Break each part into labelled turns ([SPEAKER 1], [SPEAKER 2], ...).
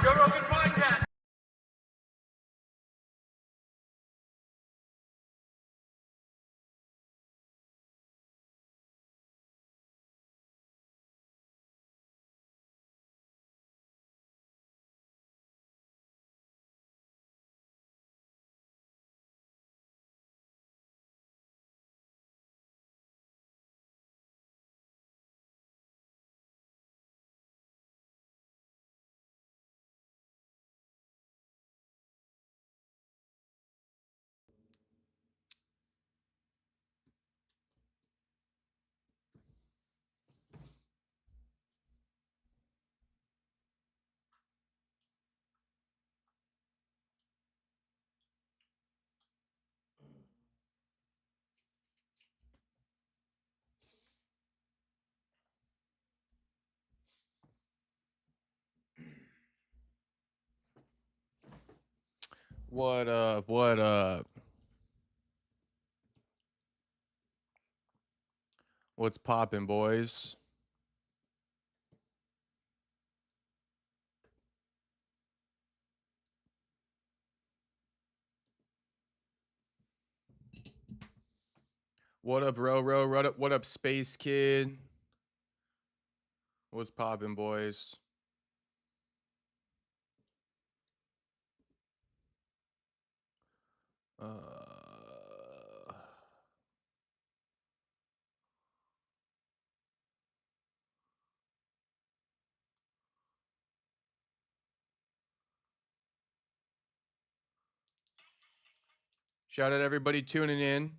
[SPEAKER 1] Joe Rogan Podcast.
[SPEAKER 2] What up? What up? What's poppin', boys? What up, Ro? What up, Space Kid? What's poppin', boys? Shout out everybody tuning in.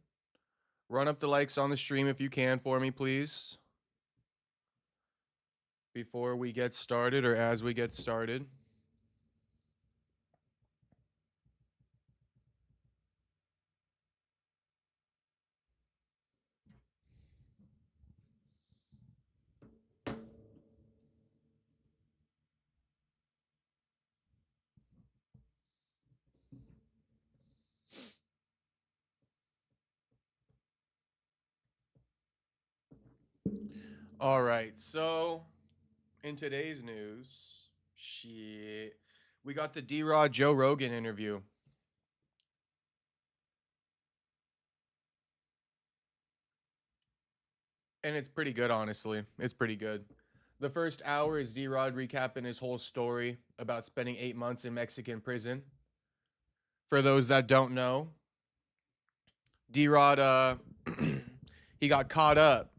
[SPEAKER 2] Run up the likes on the stream if you can for me, please. Before we get started or as we get started. All right, so in today's news, we got the D-Rod Joe Rogan interview. And it's pretty good, honestly. It's pretty good. The first hour is D-Rod recapping his whole story about spending 8 months in Mexican prison. For those that don't know, D-Rod, he got caught up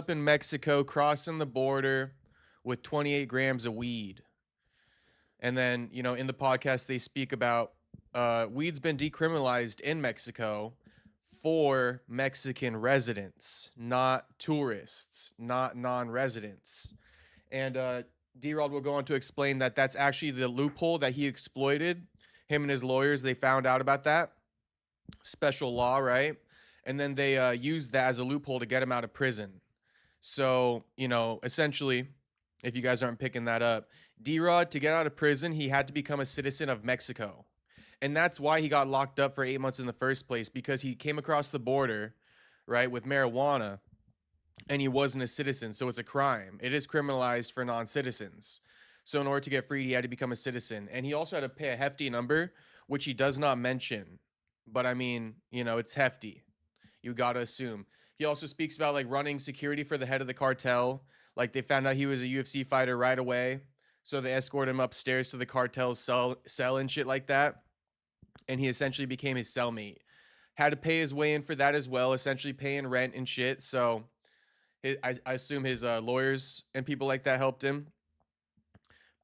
[SPEAKER 2] in Mexico, crossing the border with 28 grams of weed. And then, in the podcast, they speak about weed's been decriminalized in Mexico for Mexican residents, not tourists, not non-residents. And D-Rod will go on to explain that that's actually the loophole that he exploited. Him and his lawyers, they found out about that. Special law, right? And then they used that as a loophole to get him out of prison. So, essentially, if you guys aren't picking that up, D-Rod, to get out of prison, he had to become a citizen of Mexico. And that's why he got locked up for 8 months in the first place, because he came across the border, right, with marijuana, and he wasn't a citizen. So it's a crime. It is criminalized for non-citizens. So in order to get freed, he had to become a citizen. And he also had to pay a hefty number, which he does not mention. But I mean, it's hefty. You got to assume. He also speaks about like running security for the head of the cartel. Like they found out he was a UFC fighter right away. So they escorted him upstairs to the cartel's cell and shit like that. And he essentially became his cellmate. Had to pay his way in for that as well, essentially paying rent and shit. So I assume his lawyers and people like that helped him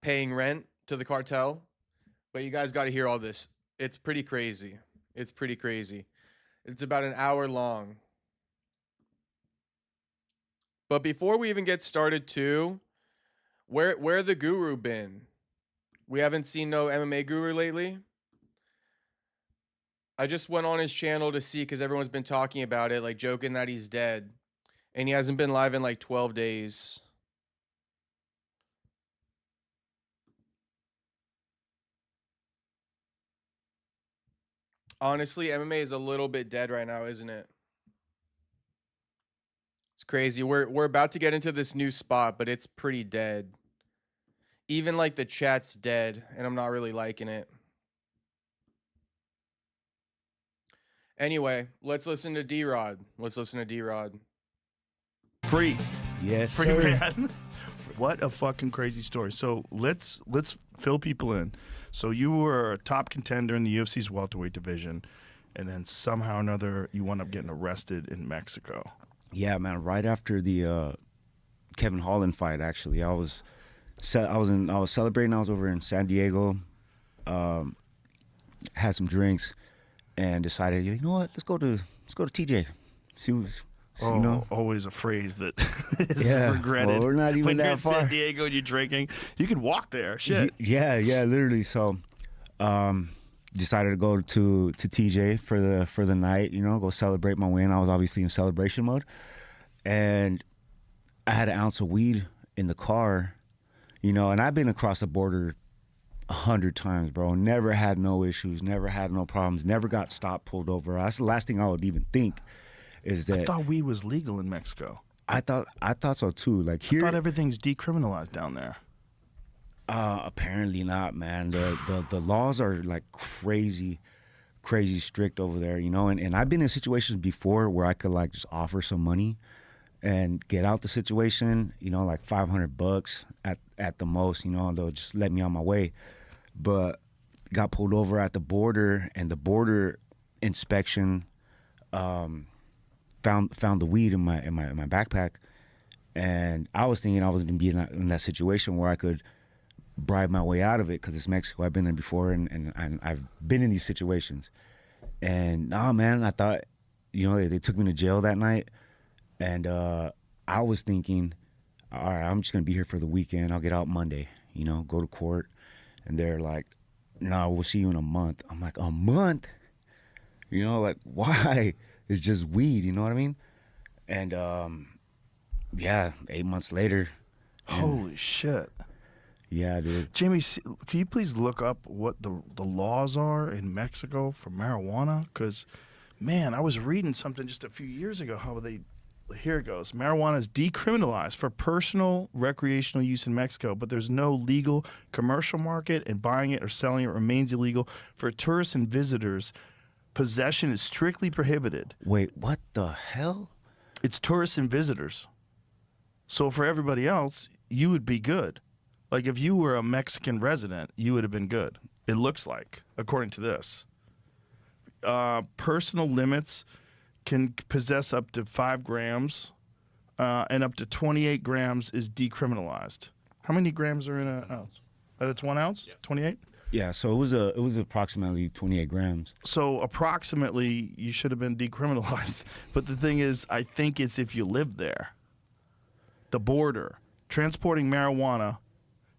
[SPEAKER 2] paying rent to the cartel. But you guys got to hear all this. It's pretty crazy. It's pretty crazy. It's about an hour long. But before we even get started too, where the guru been? We haven't seen no MMA guru lately. I just went on his channel to see because everyone's been talking about it, like joking that he's dead. And he hasn't been live in like 12 days. Honestly, MMA is a little bit dead right now, isn't it? It's crazy. We're about to get into this new spot, but it's pretty dead. Even like the chat's dead, and I'm not really liking it. Anyway, let's listen to D-Rod. Let's listen to D-Rod.
[SPEAKER 1] Free.
[SPEAKER 3] Yes,
[SPEAKER 1] Free,
[SPEAKER 3] sir.
[SPEAKER 1] man. What a fucking crazy story. So let's fill people in. So you were a top contender in the UFC's welterweight division, and then somehow or another you wound up getting arrested in Mexico.
[SPEAKER 3] Yeah, man. Right after the Kevin Holland fight, actually, I was celebrating. I was over in San Diego, had some drinks, and decided, you know what? Let's go to TJ.
[SPEAKER 1] Oh,
[SPEAKER 3] you know,
[SPEAKER 1] always a phrase that is regretted.
[SPEAKER 3] Well, we're not even
[SPEAKER 1] when
[SPEAKER 3] that
[SPEAKER 1] you're in
[SPEAKER 3] far.
[SPEAKER 1] San Diego and you're drinking, you could walk there. Shit.
[SPEAKER 3] Yeah, literally. So, decided to go to TJ for the night. You know, go celebrate my win. I was obviously in celebration mode, and I had an ounce of weed in the car. You know, and I've been across the border 100 times, bro. Never had no issues. Never had no problems. Never got stopped, pulled over. That's the last thing I would even think. Is that
[SPEAKER 1] I thought weed was legal in Mexico.
[SPEAKER 3] I thought so too. Like here,
[SPEAKER 1] I thought everything's decriminalized down there.
[SPEAKER 3] Apparently not, man. The laws are like crazy strict over there, you know. And I've been in situations before where I could like just offer some money and get out the situation, you know, like $500 at the most, you know, and they'll just let me on my way. But got pulled over at the border, and the border inspection found the weed in my backpack, and I was thinking I was gonna be in that situation where I could bribe my way out of it because it's Mexico. I've been there before, and I've been in these situations. And nah, man, I thought, you know, they took me to jail that night, and I was thinking, all right, I'm just gonna be here for the weekend. I'll get out Monday, you know, go to court, and they're like, no, we'll see you in a month. I'm like, a month? You know, like, why? It's just weed, you know what I mean? And yeah, 8 months later.
[SPEAKER 1] Holy shit.
[SPEAKER 3] Yeah, dude.
[SPEAKER 1] Jamie, can you please look up what the laws are in Mexico for marijuana? Because, man, I was reading something just a few years ago how here it goes. Marijuana is decriminalized for personal recreational use in Mexico, but there's no legal commercial market, and buying it or selling it remains illegal. For tourists and visitors, possession is strictly prohibited.
[SPEAKER 3] Wait, what the hell?
[SPEAKER 1] It's tourists and visitors. So for everybody else, you would be good. Like if you were a Mexican resident, you would have been good. It looks like, according to this. Personal limits can possess up to 5 grams, and up to 28 grams is decriminalized. How many grams are in an ounce? That's 1 ounce? Yeah. 28?
[SPEAKER 3] Yeah, so it was approximately 28 grams.
[SPEAKER 1] So approximately you should have been decriminalized. But the thing is, I think it's if you live there. The border. Transporting marijuana,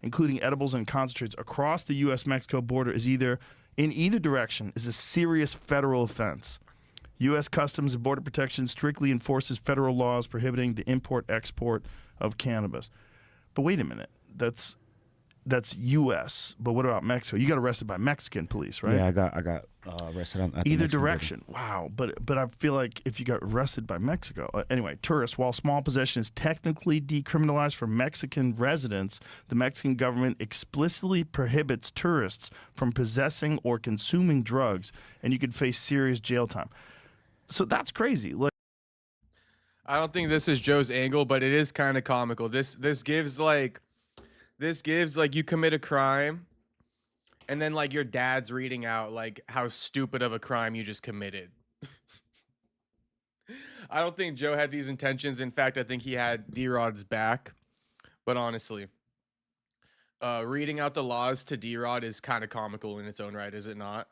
[SPEAKER 1] including edibles and concentrates, across the U.S.-Mexico border is in either direction is a serious federal offense. U.S. Customs and Border Protection strictly enforces federal laws prohibiting the import-export of cannabis. But wait a minute. That's U.S., but what about Mexico? You got arrested by Mexican police, right?
[SPEAKER 3] Yeah, I got arrested at the
[SPEAKER 1] Either
[SPEAKER 3] Mexican
[SPEAKER 1] direction.
[SPEAKER 3] border.
[SPEAKER 1] Wow. But I feel like if you got arrested by Mexico. Anyway, tourists, while small possession is technically decriminalized for Mexican residents, the Mexican government explicitly prohibits tourists from possessing or consuming drugs, and you could face serious jail time. So that's crazy. Like,
[SPEAKER 2] I don't think this is Joe's angle, but it is kind of comical. This gives like you commit a crime, and then like your dad's reading out like how stupid of a crime you just committed. I don't think Joe had these intentions. In fact, I think he had D-Rod's back. But honestly, reading out the laws to D-Rod is kind of comical in its own right, is it not?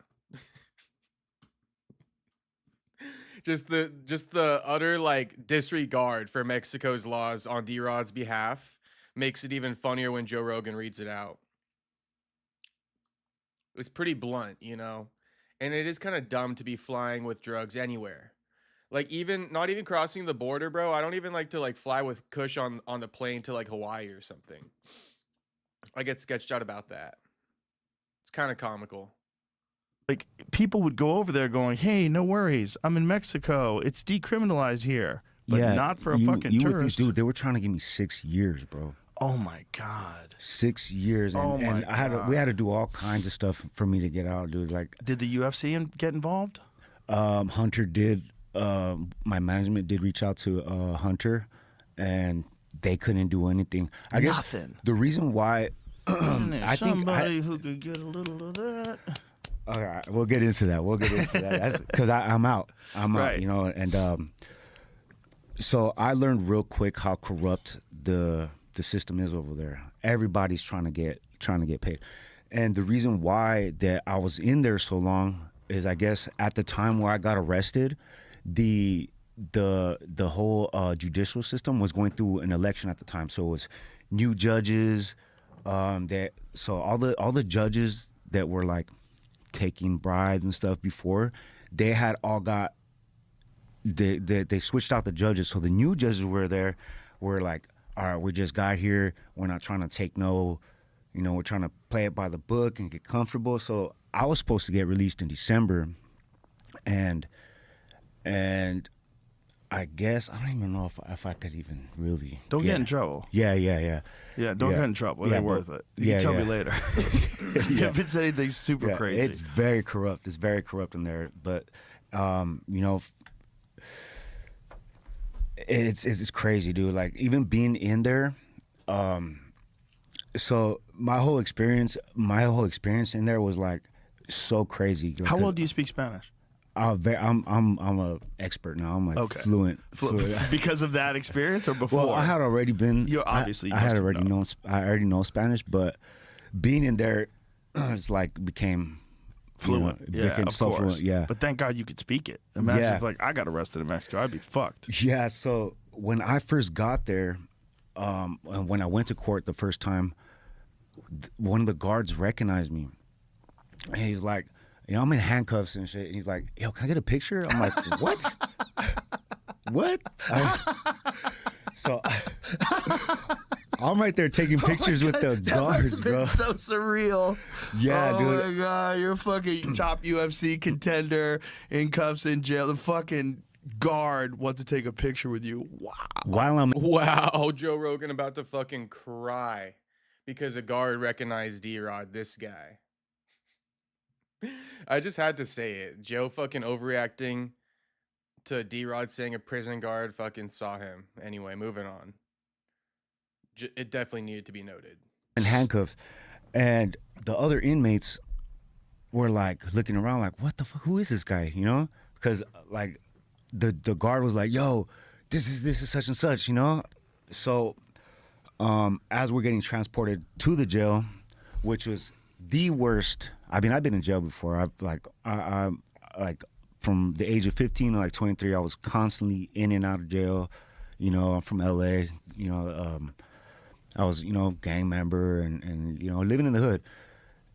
[SPEAKER 2] Just the utter like disregard for Mexico's laws on D-Rod's behalf makes it even funnier when Joe Rogan reads it out. It's pretty blunt, you know? And it is kind of dumb to be flying with drugs anywhere. Like not even crossing the border, bro. I don't even like to like fly with Kush on the plane to like Hawaii or something. I get sketched out about that. It's kind of comical.
[SPEAKER 1] like people would go over there going, hey, no worries, I'm in Mexico. It's decriminalized here. But not for a fucking tourist.
[SPEAKER 3] Dude, they were trying to give me 6 years, bro.
[SPEAKER 1] Oh my God.
[SPEAKER 3] 6 years, and,
[SPEAKER 1] Oh my
[SPEAKER 3] and we had to do all kinds of stuff for me to get out, dude. Like,
[SPEAKER 1] Did the UFC get involved?
[SPEAKER 3] Hunter did. My management did reach out to Hunter, and they couldn't do anything. I guess
[SPEAKER 1] Nothing.
[SPEAKER 3] the reason why
[SPEAKER 1] Isn't there
[SPEAKER 3] I think
[SPEAKER 1] somebody who could get a little of that?
[SPEAKER 3] all right, we'll get into that. That's because I'm out.
[SPEAKER 1] Right.
[SPEAKER 3] You know, and so I learned real quick how corrupt the system is over there. Everybody's trying to get paid, and the reason why that I was in there so long is, I guess, at the time where I got arrested, the whole judicial system was going through an election at the time. So it was new judges. So all the judges that were like taking bribes and stuff before, they had all got they switched out the judges. So the new judges were like, all right, we just got here. We're not trying to take no, we're trying to play it by the book and get comfortable. So I was supposed to get released in December, and I guess I don't even know if I could even really
[SPEAKER 1] Don't get in trouble.
[SPEAKER 3] Yeah.
[SPEAKER 1] Yeah, don't get in trouble. It ain't worth it. You can tell me later if it's anything super crazy.
[SPEAKER 3] It's very corrupt. It's very corrupt in there. But it's crazy, dude. Like, even being in there, so my whole experience in there was like so crazy.
[SPEAKER 1] How well do you speak Spanish?
[SPEAKER 3] I'm a expert now. I'm like fluent.
[SPEAKER 1] Because of that experience, or before?
[SPEAKER 3] Well, I had already been.
[SPEAKER 1] You obviously.
[SPEAKER 3] I had already known. I already know Spanish, but being in there, it's like became
[SPEAKER 1] fluent. Of course.
[SPEAKER 3] Fluent. Yeah.
[SPEAKER 1] But thank God you could speak it. Imagine if I got arrested in Mexico, I'd be fucked.
[SPEAKER 3] Yeah. So when I first got there, and when I went to court the first time, one of the guards recognized me, and he's like, I'm in handcuffs and shit. And he's like, yo, can I get a picture? I'm like, what? What? So I'm right there taking pictures with the guards, bro.
[SPEAKER 1] So surreal.
[SPEAKER 3] Yeah, dude.
[SPEAKER 1] Oh my God, you're fucking top UFC contender in cuffs in jail. The fucking guard wants to take a picture with you. Wow.
[SPEAKER 2] Wow, Joe Rogan about to fucking cry because a guard recognized D-Rod, this guy. I just had to say it. Joe fucking overreacting to D-Rod saying a prison guard fucking saw him. Anyway, moving on. It definitely needed to be noted.
[SPEAKER 3] In handcuffs. And the other inmates were like looking around like, what the fuck? Who is this guy? Because like the guard was like, yo, this is such and such, So as we're getting transported to the jail, which was the worst. I mean, I've been in jail before. I'm like from the age of 15 to like 23, I was constantly in and out of jail. I'm from LA. I was gang member and living in the hood.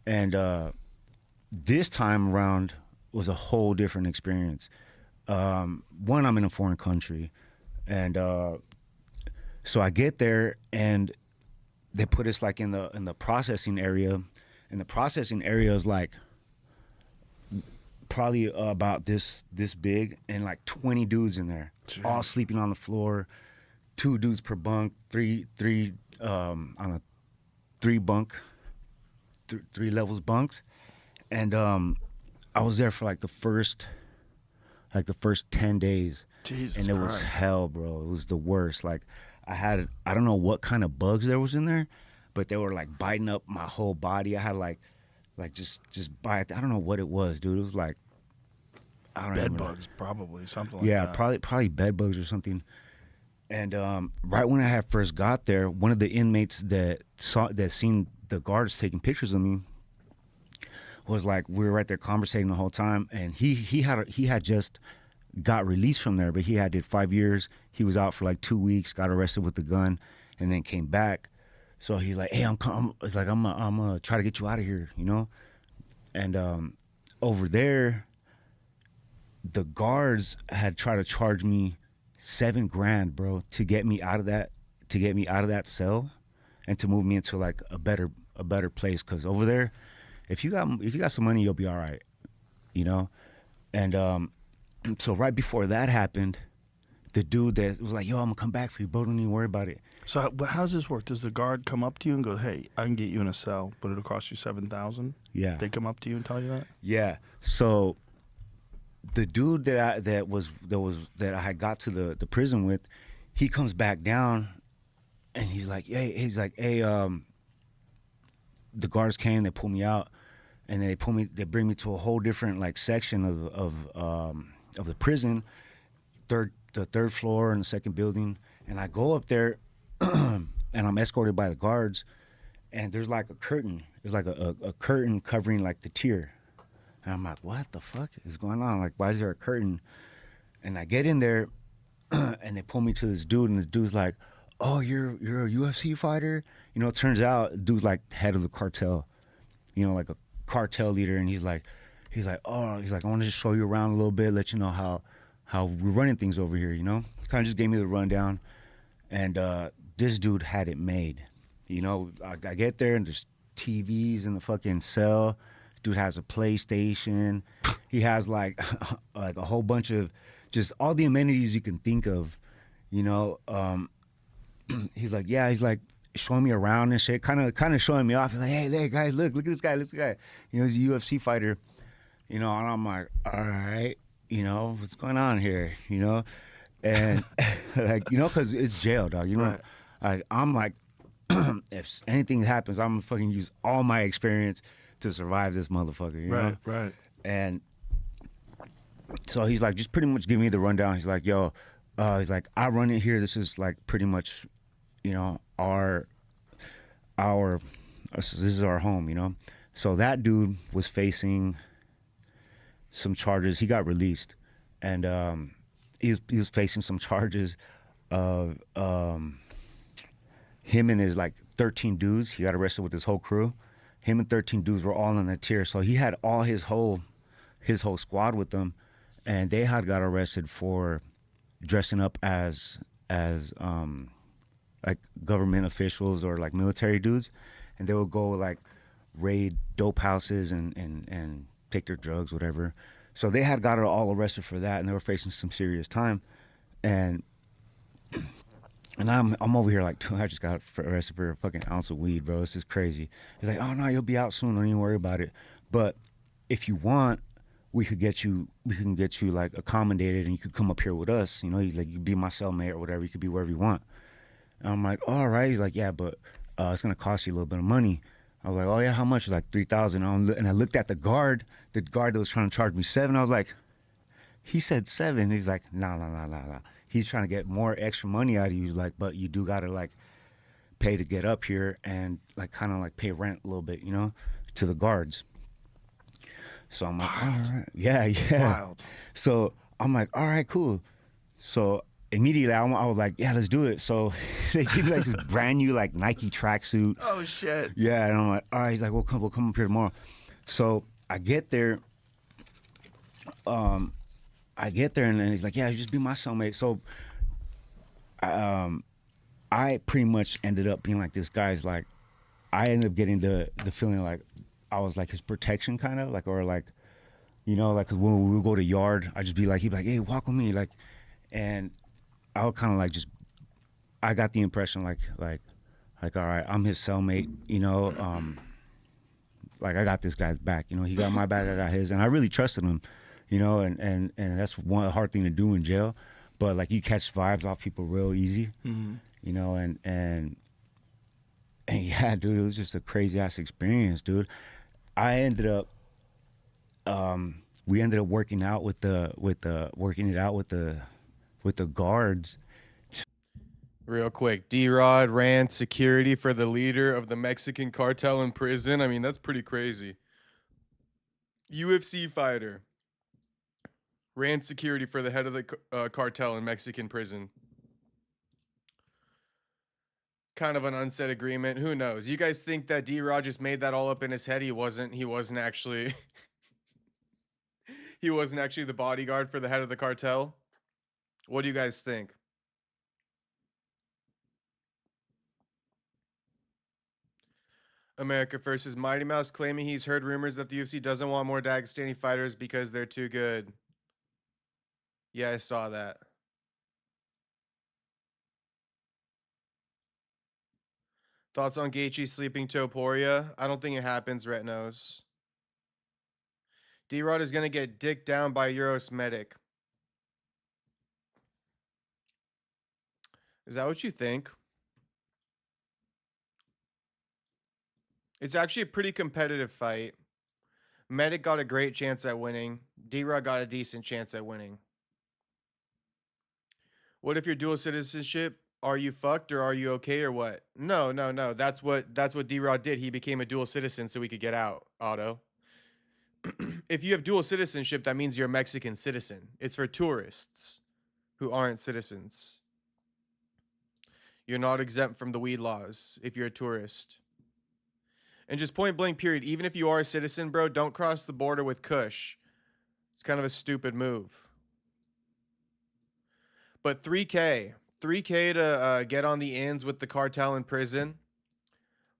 [SPEAKER 3] And this time around was a whole different experience. One, I'm in a foreign country, and so I get there and they put us like in the processing area. And the processing area is like probably about this big, and like 20 dudes in there, all sleeping on the floor, 2 dudes per bunk, three on a 3 levels bunks, and I was there for like the first 10 days,
[SPEAKER 1] Jesus
[SPEAKER 3] and it was hell, bro. It was the worst. Like I don't know what kind of bugs there was in there, but they were like biting up my whole body. I had like just bite. I don't know what it was, dude. It was like, I don't know.
[SPEAKER 1] Bed bugs, probably something like
[SPEAKER 3] that. Yeah, probably bed bugs or something. And right when I had first got there, one of the inmates that seen the guards taking pictures of me was like, we were right there conversating the whole time, and he had just got released from there, but he did 5 years. He was out for like 2 weeks, got arrested with the gun, and then came back. So he's like, hey, I'm gonna try to get you out of here, And over there, the guards had tried to charge me $7,000, bro, to get me out of that cell, and to move me into like a better place. Cause over there, if you got some money, you'll be all right, And so right before that happened, the dude that was like, yo, I'm gonna come back for you, bro. Don't even worry about it.
[SPEAKER 1] So how does this work? Does the guard come up to you and go, "Hey, I can get you in a cell, but it'll cost you $7,000"?
[SPEAKER 3] Yeah.
[SPEAKER 1] They come up to you and tell you that.
[SPEAKER 3] Yeah. So the dude that I had got to the prison with, he comes back down, and he's like, hey, the guards came, they pulled me out, and they bring me to a whole different like section of the prison, the third floor and the second building, and I go up there, and I'm escorted by the guards, and there's like a curtain. There's like a curtain covering like the tier. And I'm like, what the fuck is going on? Like, why is there a curtain? And I get in there, and they pull me to this dude, and this dude's like, oh, you're a UFC fighter? You know, it turns out the dude's like head of the cartel, you know, like a cartel leader. And he's like, I want to just show you around a little bit, let you know how we're running things over here, you know? Kind of just gave me the rundown. And this dude had it made. You know, I get there, and there's TVs in the fucking cell. Dude has a PlayStation. He has like like a whole bunch of just all the amenities you can think of, you know. He's like showing me around and shit, kind of showing me off. He's like, hey guys, look at this guy, you know, he's a UFC fighter, you know. And I'm like, all right, you know, what's going on here, you know? And like, you know, because it's jail, dog, you know.
[SPEAKER 1] Right.
[SPEAKER 3] I'm like, if anything happens, I'm gonna fucking use all my experience to survive this motherfucker, you know?
[SPEAKER 1] Right.
[SPEAKER 3] And so he's like, just pretty much give me the rundown. He's like, yo, he's like, I run it here. This is like pretty much, you know, this is our home, you know? So that dude was facing some charges. He got released, and he was facing some charges of him and his like 13 dudes. He got arrested with his whole crew. Him and 13 dudes were all in the tier. So he had all his whole squad with them, and they had got arrested for dressing up as like government officials or like military dudes, and they would go like raid dope houses and take their drugs, whatever. So they had got it all arrested for that, and they were facing some serious time. And I'm over here like, dude, I just got arrested for a fucking ounce of weed, bro. This is crazy. He's like, oh no, you'll be out soon. Don't even worry about it. But if you want, we can get you like accommodated, and you could come up here with us. You know, you could be my cellmate or whatever. You could be wherever you want. And I'm like, all right. He's like, yeah, but it's gonna cost you a little bit of money. I was like, oh yeah, how much? He's like, $3,000. And I looked at the guard that was trying to charge me $7,000. I was like, he said $7,000. He's like, nah. He's trying to get more extra money out of you. Like, but you do gotta like pay to get up here, and like kind of like pay rent a little bit, you know, to the guards. So I'm like, all right, yeah.
[SPEAKER 1] Wild.
[SPEAKER 3] So I'm like, all right, cool. So immediately I was like, yeah, let's do it. So they give me like this brand new like Nike tracksuit.
[SPEAKER 1] Oh shit.
[SPEAKER 3] Yeah, and I'm like, all right. He's like, we'll come up here tomorrow. So I get there. And then he's like, yeah, just be my cellmate. So I pretty much ended up being like this guy's like, I ended up getting the feeling like I was like his protection kind of like, or like, you know, like when we would go to yard, I'd just be like, he'd be like, hey, walk with me. Like, and I would kind of like I got the impression like, all right, I'm his cellmate, you know, like I got this guy's back, you know, he got my back, I got his, and I really trusted him, you know, and that's one hard thing to do in jail, but like you catch vibes off people real easy, you know, and yeah, dude, it was just a crazy ass experience, dude. I ended up, we ended up working it out with the guards.
[SPEAKER 2] Real quick, D-Rod ran security for the leader of the Mexican cartel in prison. I mean, that's pretty crazy. UFC fighter ran security for the head of the cartel in Mexican prison. Kind of an unsaid agreement. Who knows? You guys think that D-Rod just made that all up in his head? He wasn't actually he wasn't actually the bodyguard for the head of the cartel? What do you guys think? America versus Mighty Mouse claiming he's heard rumors that the UFC doesn't want more Dagestani fighters because they're too good. Yeah, I saw that. Thoughts on Gaethje sleeping Topuria? I don't think it happens, Rhett knows. D-Rod is going to get dicked down by Euros Medic. Is that what you think? It's actually a pretty competitive fight. Medic got a great chance at winning. D-Rod got a decent chance at winning. What if you're dual citizenship? Are you fucked or are you okay or what? No. That's what D-Rod did. He became a dual citizen so we could get out, Otto. If you have dual citizenship, that means you're a Mexican citizen. It's for tourists who aren't citizens. You're not exempt from the weed laws if you're a tourist. And just point blank period, even if you are a citizen, bro, don't cross the border with Kush. It's kind of a stupid move. But 3K to get on the ends with the cartel in prison.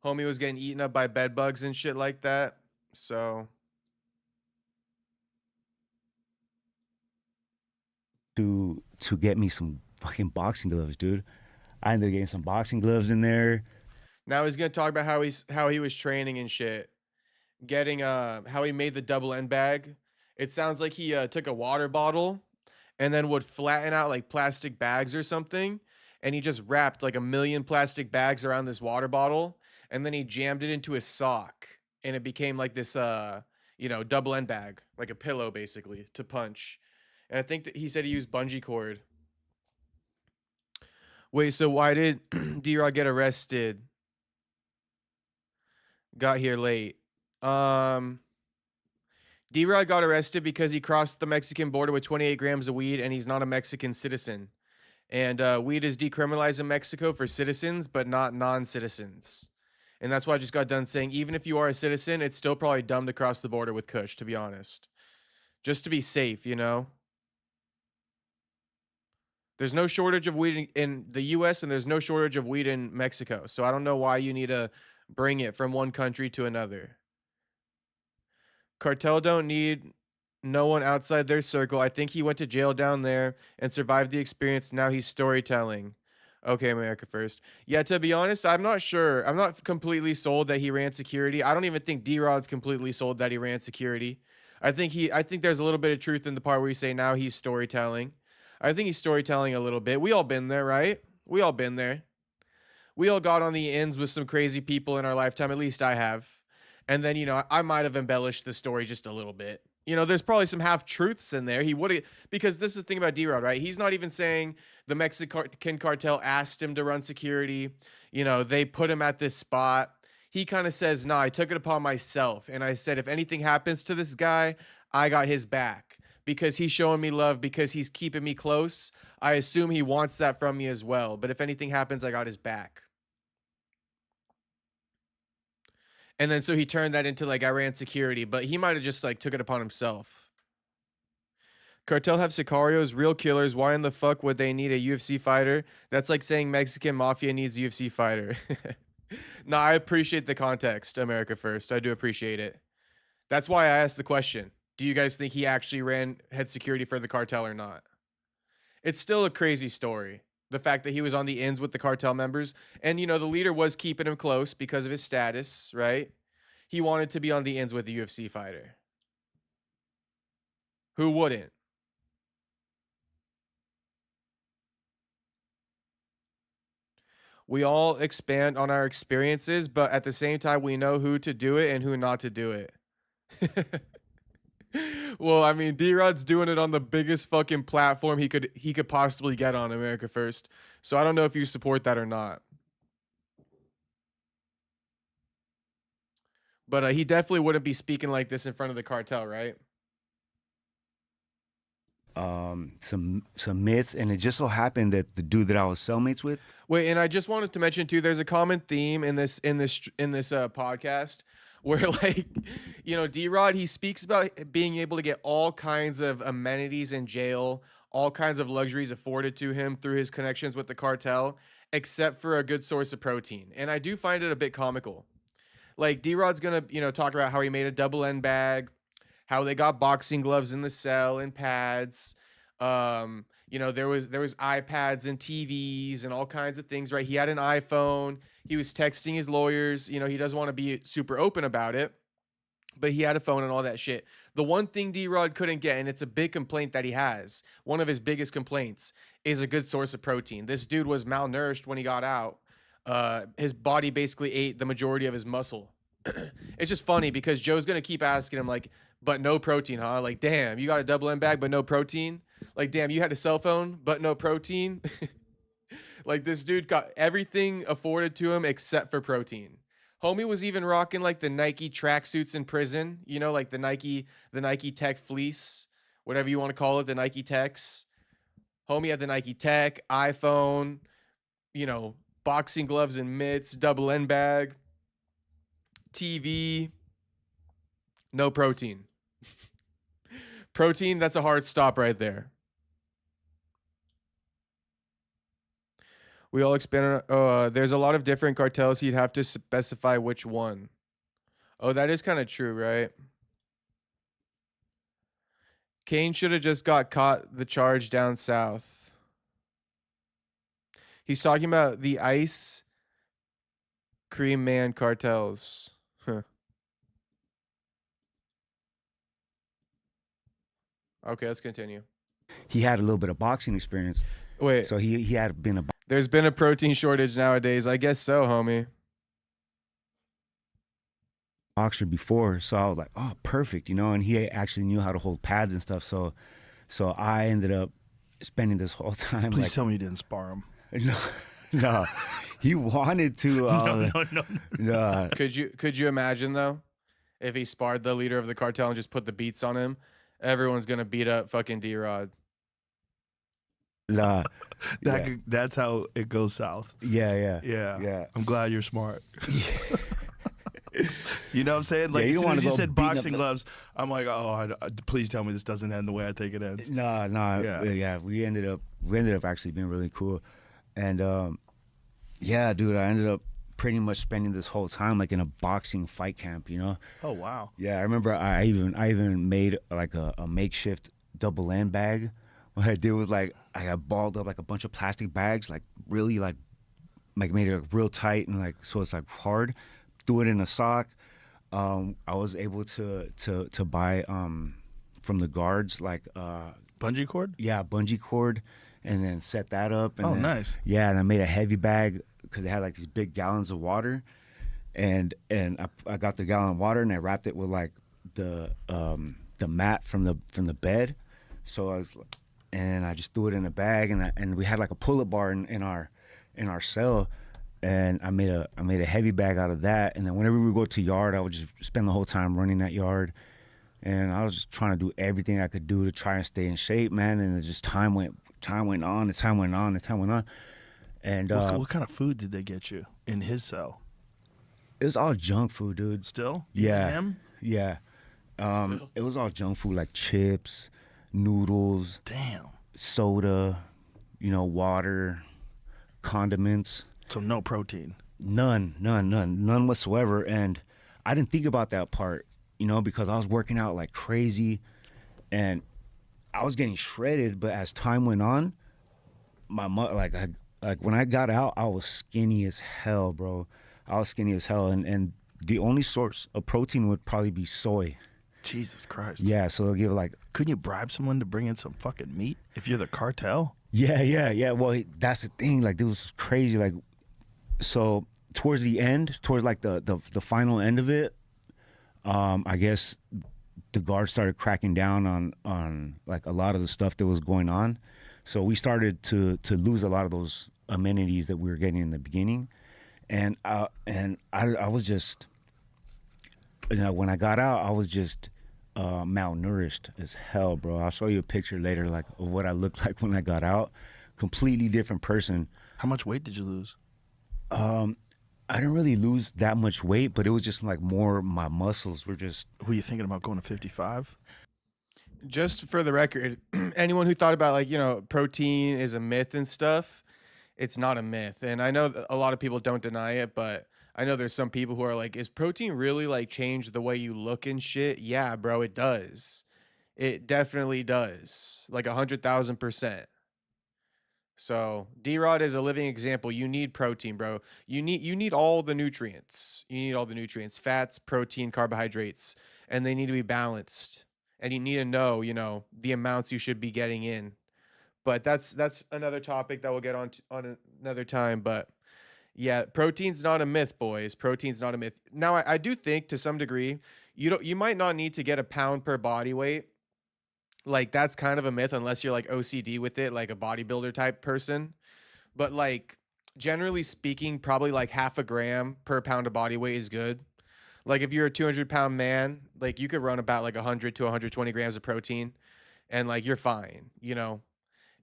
[SPEAKER 2] Homie was getting eaten up by bed bugs and shit like that. So
[SPEAKER 3] to get me some fucking boxing gloves, dude. I ended up getting some boxing gloves in there.
[SPEAKER 2] now he's gonna talk about how he was training and shit. Getting how he made the double end bag. It sounds like he took a water bottle and then would flatten out like plastic bags or something, and he just wrapped like 1,000,000 plastic bags around this water bottle, and then he jammed it into his sock, and it became like this double end bag, like a pillow basically to punch. And I think that he said he used bungee cord. Wait, so why did D-Rod get arrested? Got here late. D-Rod got arrested because he crossed the Mexican border with 28 grams of weed, and he's not a Mexican citizen. And weed is decriminalized in Mexico for citizens, but not non-citizens. And that's why I just got done saying, even if you are a citizen, it's still probably dumb to cross the border with Kush, to be honest. Just to be safe, you know? There's no shortage of weed in the U.S., and there's no shortage of weed in Mexico. So I don't know why you need to bring it from one country to another. Cartel don't need no one outside their circle. I think he went to jail down there and survived the experience. Now he's storytelling. Okay, America first. Yeah, to be honest, I'm not sure. I'm not completely sold that he ran security. I don't even think D-Rod's completely sold that he ran security. I think there's a little bit of truth in the part where you say now he's storytelling. I think he's storytelling a little bit. We all been there, right? We all been there. We all got on the ends with some crazy people in our lifetime. At least I have. And then, I might have embellished the story just a little bit. There's probably some half truths in there. He would have, because this is the thing about D-Rod, right? He's not even saying the Mexican cartel asked him to run security. They put him at this spot. He kind of says, nah, I took it upon myself. And I said, if anything happens to this guy, I got his back. Because he's showing me love, because he's keeping me close. I assume he wants that from me as well. But if anything happens, I got his back. And then so he turned that into like I ran security, but he might have just like took it upon himself. Cartel have sicarios, real killers. Why in the fuck would they need a UFC fighter? That's like saying Mexican mafia needs a UFC fighter. No, I appreciate the context, America first. I do appreciate it. That's why I asked the question. Do you guys think he actually had security for the cartel or not? It's still a crazy story. The fact that he was on the ends with the cartel members. And, the leader was keeping him close because of his status, right? He wanted to be on the ends with a UFC fighter. Who wouldn't? We all expand on our experiences, but at the same time, we know who to do it and who not to do it. Well, I mean, D-Rod's doing it on the biggest fucking platform he could possibly get on, America First. So I don't know if you support that or not. But he definitely wouldn't be speaking like this in front of the cartel, right?
[SPEAKER 3] Some myths, and it just so happened that the dude that I was cellmates with.
[SPEAKER 2] Wait, and I just wanted to mention too, there's a common theme in this podcast where D-Rod, he speaks about being able to get all kinds of amenities in jail, all kinds of luxuries afforded to him through his connections with the cartel, except for a good source of protein. And I do find it a bit comical. Like D-Rod's gonna, talk about how he made a double end bag, how they got boxing gloves in the cell and pads. You know, there was iPads and TVs and all kinds of things, right? He had an iPhone. He was texting his lawyers. You know, he doesn't want to be super open about it, but he had a phone and all that shit. The one thing D-Rod couldn't get, and it's a big complaint that he has, one of his biggest complaints, is a good source of protein. This dude was malnourished when he got out. His body basically ate the majority of his muscle. It's just funny because Joe's gonna keep asking him like, but no protein, huh? Like, damn, you got a double M bag, but no protein. Like, damn, you had a cell phone, but no protein. Like, this dude got everything afforded to him except for protein. Homie was even rocking like the Nike tracksuits in prison, you know, like the Nike Tech fleece, whatever you want to call it, the Nike Techs. Homie had the Nike Tech, iPhone, you know, boxing gloves and mitts, double N bag, TV, no protein. Protein, that's a hard stop right there. We all expand on, there's a lot of different cartels. You'd have to specify which one. Oh, that is kind of true, right? Kane should have just got caught the charge down south. He's talking about the Ice Cream Man cartels. Huh. Okay, let's continue.
[SPEAKER 3] He had a little bit of boxing experience,
[SPEAKER 2] Wait,
[SPEAKER 3] so he had been a
[SPEAKER 2] there's been a protein shortage nowadays. I guess so, homie.
[SPEAKER 3] boxer before, so I was like, oh, perfect, you know. And he actually knew how to hold pads and stuff. So I ended up spending this whole time
[SPEAKER 1] Please
[SPEAKER 3] like,
[SPEAKER 1] tell me you didn't spar him.
[SPEAKER 3] no, he wanted to.
[SPEAKER 1] No.
[SPEAKER 2] Could you imagine though, if he sparred the leader of the cartel and just put the beats on him? Everyone's gonna beat up fucking D-Rod.
[SPEAKER 3] Nah, yeah.
[SPEAKER 1] That's how it goes south.
[SPEAKER 3] Yeah.
[SPEAKER 1] I'm glad you're smart. You know what I'm saying? Like,
[SPEAKER 3] Yeah, you
[SPEAKER 1] as
[SPEAKER 3] don't
[SPEAKER 1] soon
[SPEAKER 3] wanna
[SPEAKER 1] as you
[SPEAKER 3] go
[SPEAKER 1] said
[SPEAKER 3] beating up
[SPEAKER 1] boxing
[SPEAKER 3] the-
[SPEAKER 1] gloves, I'm like, oh, please tell me this doesn't end the way I think it ends.
[SPEAKER 3] Nah. Yeah. We ended up actually being really cool, and yeah, dude, I ended up pretty much spending this whole time like in a boxing fight camp, you know.
[SPEAKER 1] Oh, wow.
[SPEAKER 3] Yeah, I remember I even made like a makeshift double N bag. What I did was like I got balled up like a bunch of plastic bags, like really like made it real tight and like so it's like hard. Threw it in a sock. I was able to buy from the guards like
[SPEAKER 1] Bungee cord?
[SPEAKER 3] yeah, bungee cord, and then set that up. And
[SPEAKER 1] Oh,
[SPEAKER 3] then,
[SPEAKER 1] nice.
[SPEAKER 3] Yeah, and I made a heavy bag because they had like these big gallons of water, and I got the gallon of water and I wrapped it with like the mat from the bed. So I just threw it in a bag, and we had like a pull-up bar in our cell, and I made a heavy bag out of that. And then whenever we would go to yard, I would just spend the whole time running that yard, and I was just trying to do everything I could do to try and stay in shape, man. And it just time went on, and
[SPEAKER 1] What kind of food did they get you in his cell?
[SPEAKER 3] it was all junk food, dude.
[SPEAKER 1] Still?
[SPEAKER 3] Yeah.
[SPEAKER 1] Him?
[SPEAKER 3] Yeah. It was all junk food like chips, noodles,
[SPEAKER 1] Damn.
[SPEAKER 3] soda, you know, water, condiments.
[SPEAKER 1] So no protein.
[SPEAKER 3] None whatsoever. And I didn't think about that part, you know, because I was working out like crazy and I was getting shredded. But as time went on, like when I got out, I was skinny as hell, bro. I was skinny as hell. And the only source of protein would probably be soy.
[SPEAKER 1] Jesus Christ.
[SPEAKER 3] Yeah, so they'll give like,
[SPEAKER 1] Couldn't you bribe someone to bring in some fucking meat if you're the cartel?
[SPEAKER 3] yeah. Well, that's the thing. Like, this was crazy. Like, so towards the end, towards like the final end of it, I guess the guards started cracking down on like a lot of the stuff that was going on. So we started to lose a lot of those amenities that we were getting in the beginning, and I was just, you know, when I got out, I was just malnourished as hell, bro. I'll show you a picture later, like of what I looked like when I got out. Completely different person.
[SPEAKER 1] How much weight did you lose?
[SPEAKER 3] I didn't really lose that much weight, but it was just like more my muscles were just.
[SPEAKER 1] Were you thinking about going to 55?
[SPEAKER 2] Just for the record, anyone who thought about like, you know, protein is a myth and stuff, it's not a myth. And I know that a lot of people don't deny it, but I know there's some people who are like, is protein really like change the way you look and shit? Yeah, bro, it does. It definitely does. Like 100,000%. So D-Rod is a living example. You need protein, bro. You need all the nutrients. You need all the nutrients, fats, protein, carbohydrates, and they need to be balanced. And you need to know, the amounts you should be getting in. But that's another topic that we'll get on another time. But yeah, protein's not a myth, boys. Protein's not a myth. Now, I do think to some degree, you might not need to get a pound per body weight. Like that's kind of a myth unless you're like OCD with it, like a bodybuilder type person. But like generally speaking, probably like half a gram per pound of body weight is good. Like if you're a 200-pound man, like you could run about like 100 to 120 grams of protein, and like you're fine.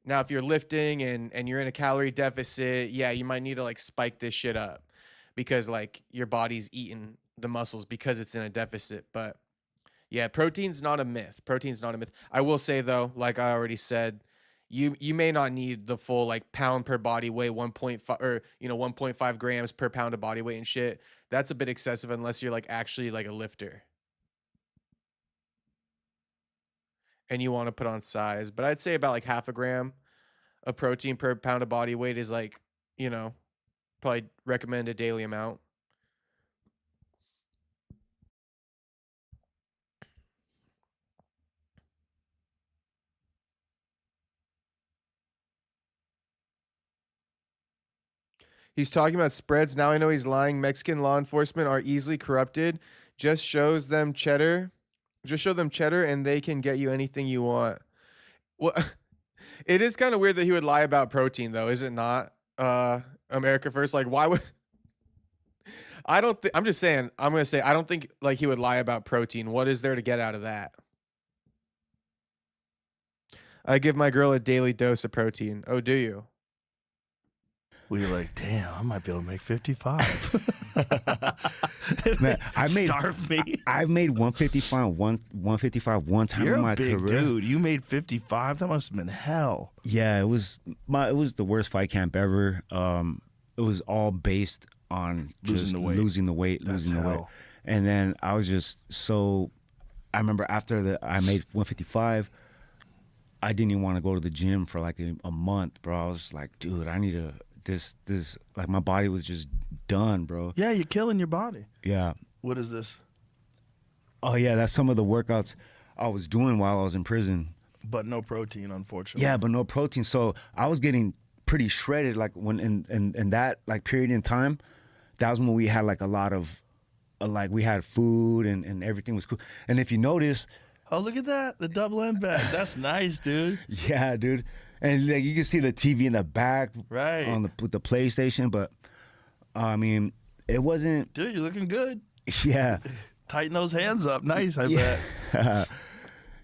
[SPEAKER 2] Now, if you're lifting and you're in a calorie deficit, yeah, you might need to like spike this shit up because like your body's eating the muscles because it's in a deficit. But yeah, protein's not a myth. Protein's not a myth. I will say though, like I already said, you may not need the full like pound per body weight, 1.5 or 1.5 grams per pound of body weight and shit. That's a bit excessive unless you're like actually like a lifter and you want to put on size. But I'd say about like half a gram of protein per pound of body weight is like, probably recommend a daily amount. He's talking about spreads. Now I know he's lying. Mexican law enforcement are easily corrupted. Just shows them cheddar. Just show them cheddar and they can get you anything you want. Well, it is kind of weird that he would lie about protein though, is it not? America First. Like, why would I don't think I'm just saying, I'm gonna say I don't think like he would lie about protein. What is there to get out of that? I give my girl a daily dose of protein. Oh, do you?
[SPEAKER 1] We were like, damn, I might be able to make 55.
[SPEAKER 3] Man,
[SPEAKER 1] Starve me.
[SPEAKER 3] I've made 155 one time
[SPEAKER 1] You're
[SPEAKER 3] in my
[SPEAKER 1] a big
[SPEAKER 3] career.
[SPEAKER 1] dude. You made 55. That must have been hell.
[SPEAKER 3] Yeah, it was the worst fight camp ever. It was all based on
[SPEAKER 1] Losing
[SPEAKER 3] just
[SPEAKER 1] the weight.
[SPEAKER 3] losing the weight. And then I was just so. I remember after I made 155. I didn't even want to go to the gym for like a month, bro. I was like, dude, I need to. This like my body was just done, bro.
[SPEAKER 1] Yeah, you're killing your body.
[SPEAKER 3] Yeah.
[SPEAKER 1] What is this?
[SPEAKER 3] Oh yeah, that's some of the workouts I was doing while I was in prison.
[SPEAKER 1] But no protein, unfortunately.
[SPEAKER 3] Yeah, but no protein. So I was getting pretty shredded. Like when in that like period in time, that was when we had like a lot of like we had food and everything was cool. And if you notice,
[SPEAKER 1] oh, look at that. The double end bag. That's nice, dude.
[SPEAKER 3] yeah, dude. And like you can see the TV in the back,
[SPEAKER 1] Right.
[SPEAKER 3] on with the PlayStation. But I mean, it wasn't.
[SPEAKER 1] Dude, you're looking good.
[SPEAKER 3] Yeah,
[SPEAKER 1] Tighten those hands up. Nice, I bet.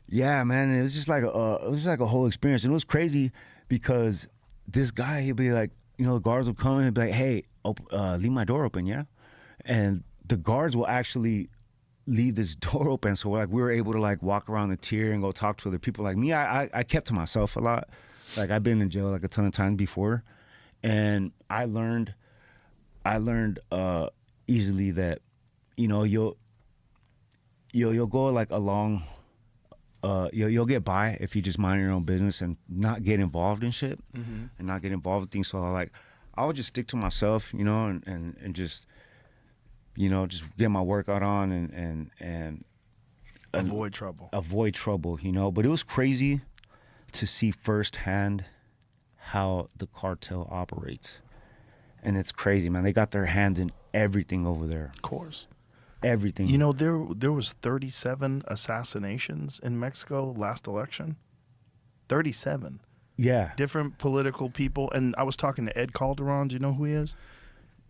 [SPEAKER 3] yeah, man. It was just like a whole experience, and it was crazy because this guy, he'd be like, the guards would come and he'd be like, hey, leave my door open, yeah, and the guards will actually leave this door open, so like we were able to like walk around the tier and go talk to other people. Like me, I kept to myself a lot. Like I've been in jail like a ton of times before, and I learned easily that you'll go like along. You'll get by if you just mind your own business and not get involved in shit, and not get involved in things. So like I would just stick to myself, and just just get my workout on and
[SPEAKER 1] Avoid trouble.
[SPEAKER 3] avoid trouble, But it was crazy to see firsthand how the cartel operates. And it's crazy, man. They got their hands in everything over there.
[SPEAKER 1] Of course.
[SPEAKER 3] Everything.
[SPEAKER 1] There was 37 assassinations in Mexico last election. 37.
[SPEAKER 3] Yeah.
[SPEAKER 1] Different political people. And I was talking to Ed Calderon. Do you know who he is?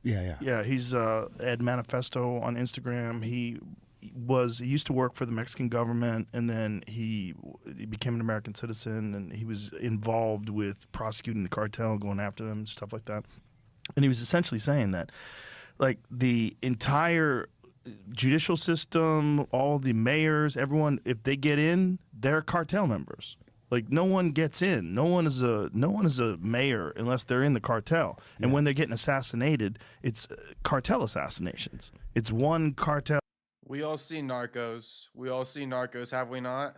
[SPEAKER 3] Yeah.
[SPEAKER 1] Yeah, he's Ed Manifesto on Instagram. He used to work for the Mexican government, and then he became an American citizen, and he was involved with prosecuting the cartel, going after them, stuff like that. And he was essentially saying that, like, the entire judicial system, all the mayors, everyone, if they get in, they're cartel members. Like, no one gets in. No one is a mayor unless they're in the cartel. And
[SPEAKER 3] Yeah.
[SPEAKER 1] when they're getting assassinated, it's cartel assassinations. It's one cartel.
[SPEAKER 2] We all see Narcos, have we not?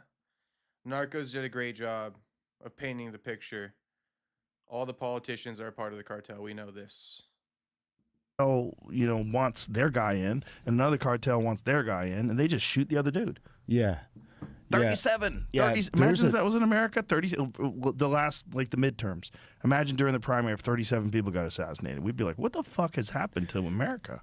[SPEAKER 2] Narcos did a great job of painting the picture. All the politicians are a part of the cartel. We know this.
[SPEAKER 1] Wants their guy in, and another cartel wants their guy in, and they just shoot the other dude.
[SPEAKER 3] Yeah.
[SPEAKER 1] 37.
[SPEAKER 3] Yeah,
[SPEAKER 1] 30, imagine if that was in America. 30. The last, like the midterms. Imagine during the primary if 37 people got assassinated. We'd be like, what the fuck has happened to America?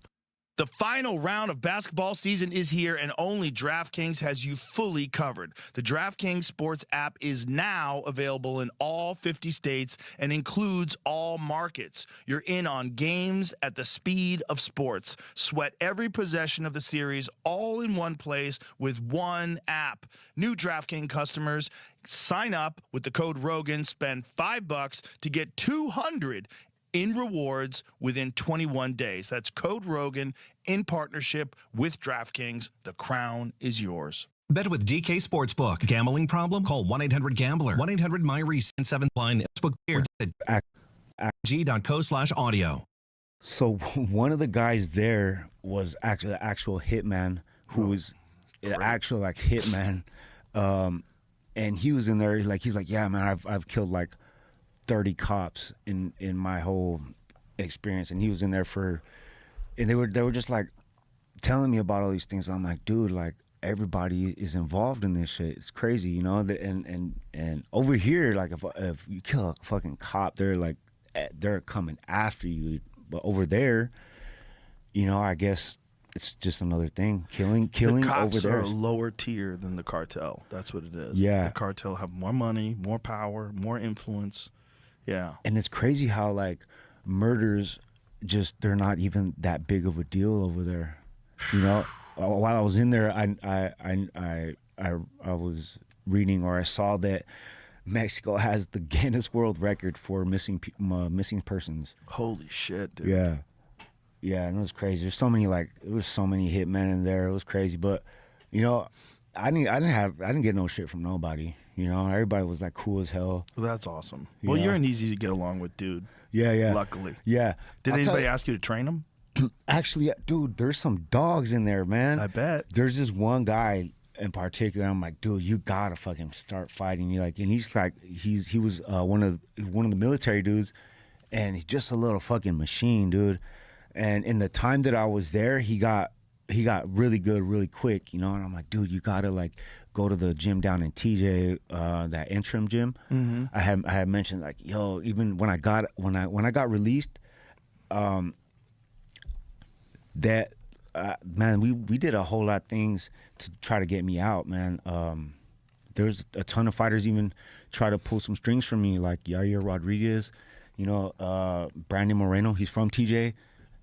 [SPEAKER 1] The final round of basketball season is here, and only DraftKings has you fully covered. The DraftKings Sports app is now available in all 50 states and includes all markets. You're in on games at the speed of sports. Sweat every possession of the series all in one place with one app. New DraftKings customers, sign up with the code Rogan, spend $5 to get $200 in rewards within 21 days. That's code Rogan in partnership with DraftKings. The crown is yours.
[SPEAKER 4] Bet with DK Sportsbook. Gambling problem? Call 1-800-GAMBLER. 1-800-MyRe7 line. Sportsbook here. G.co/audio.
[SPEAKER 3] So one of the guys there was actually the actual hitman who was an actual like hitman. And he was in there, he's like, yeah, man, I've killed like 30 cops in my whole experience, and he was in there and they were just like telling me about all these things. I'm like, dude, like everybody is involved in this shit. It's crazy, you know. And over here, like if you kill a fucking cop, they're coming after you. But over there, you know, I guess it's just another thing. Killing
[SPEAKER 1] the cops
[SPEAKER 3] over there
[SPEAKER 1] are a lower tier than the cartel. That's what it is.
[SPEAKER 3] Yeah,
[SPEAKER 1] the cartel have more money, more power, more influence. Yeah.
[SPEAKER 3] And it's crazy how like murders they're not even that big of a deal over there. You know, while I was in there, I was reading, or I saw that Mexico has the Guinness World Record for missing persons.
[SPEAKER 1] Holy shit, dude.
[SPEAKER 3] Yeah. Yeah, and it was crazy. There was so many hitmen in there. It was crazy, but you know, I didn't get no shit from nobody. You know, everybody was like cool as hell.
[SPEAKER 1] Well, that's awesome. Well, you're an easy to get along with dude.
[SPEAKER 3] Yeah.
[SPEAKER 1] Luckily.
[SPEAKER 3] Yeah.
[SPEAKER 1] Did anybody ask you to train them?
[SPEAKER 3] Actually, dude, there's some dogs in there, man.
[SPEAKER 1] I bet.
[SPEAKER 3] There's this one guy in particular. I'm like, dude, you gotta fucking start fighting. And he was one of the military dudes, and he's just a little fucking machine, dude. And in the time that I was there, he got really good really quick, you know. And I'm like, dude, you gotta like go to the gym down in TJ, that interim gym. Mm-hmm. I had mentioned like, yo, even when I got released, that man, we did a whole lot of things to try to get me out, man. There's a ton of fighters even try to pull some strings from me, like Yair Rodriguez, you know, Brandon Moreno. He's from TJ,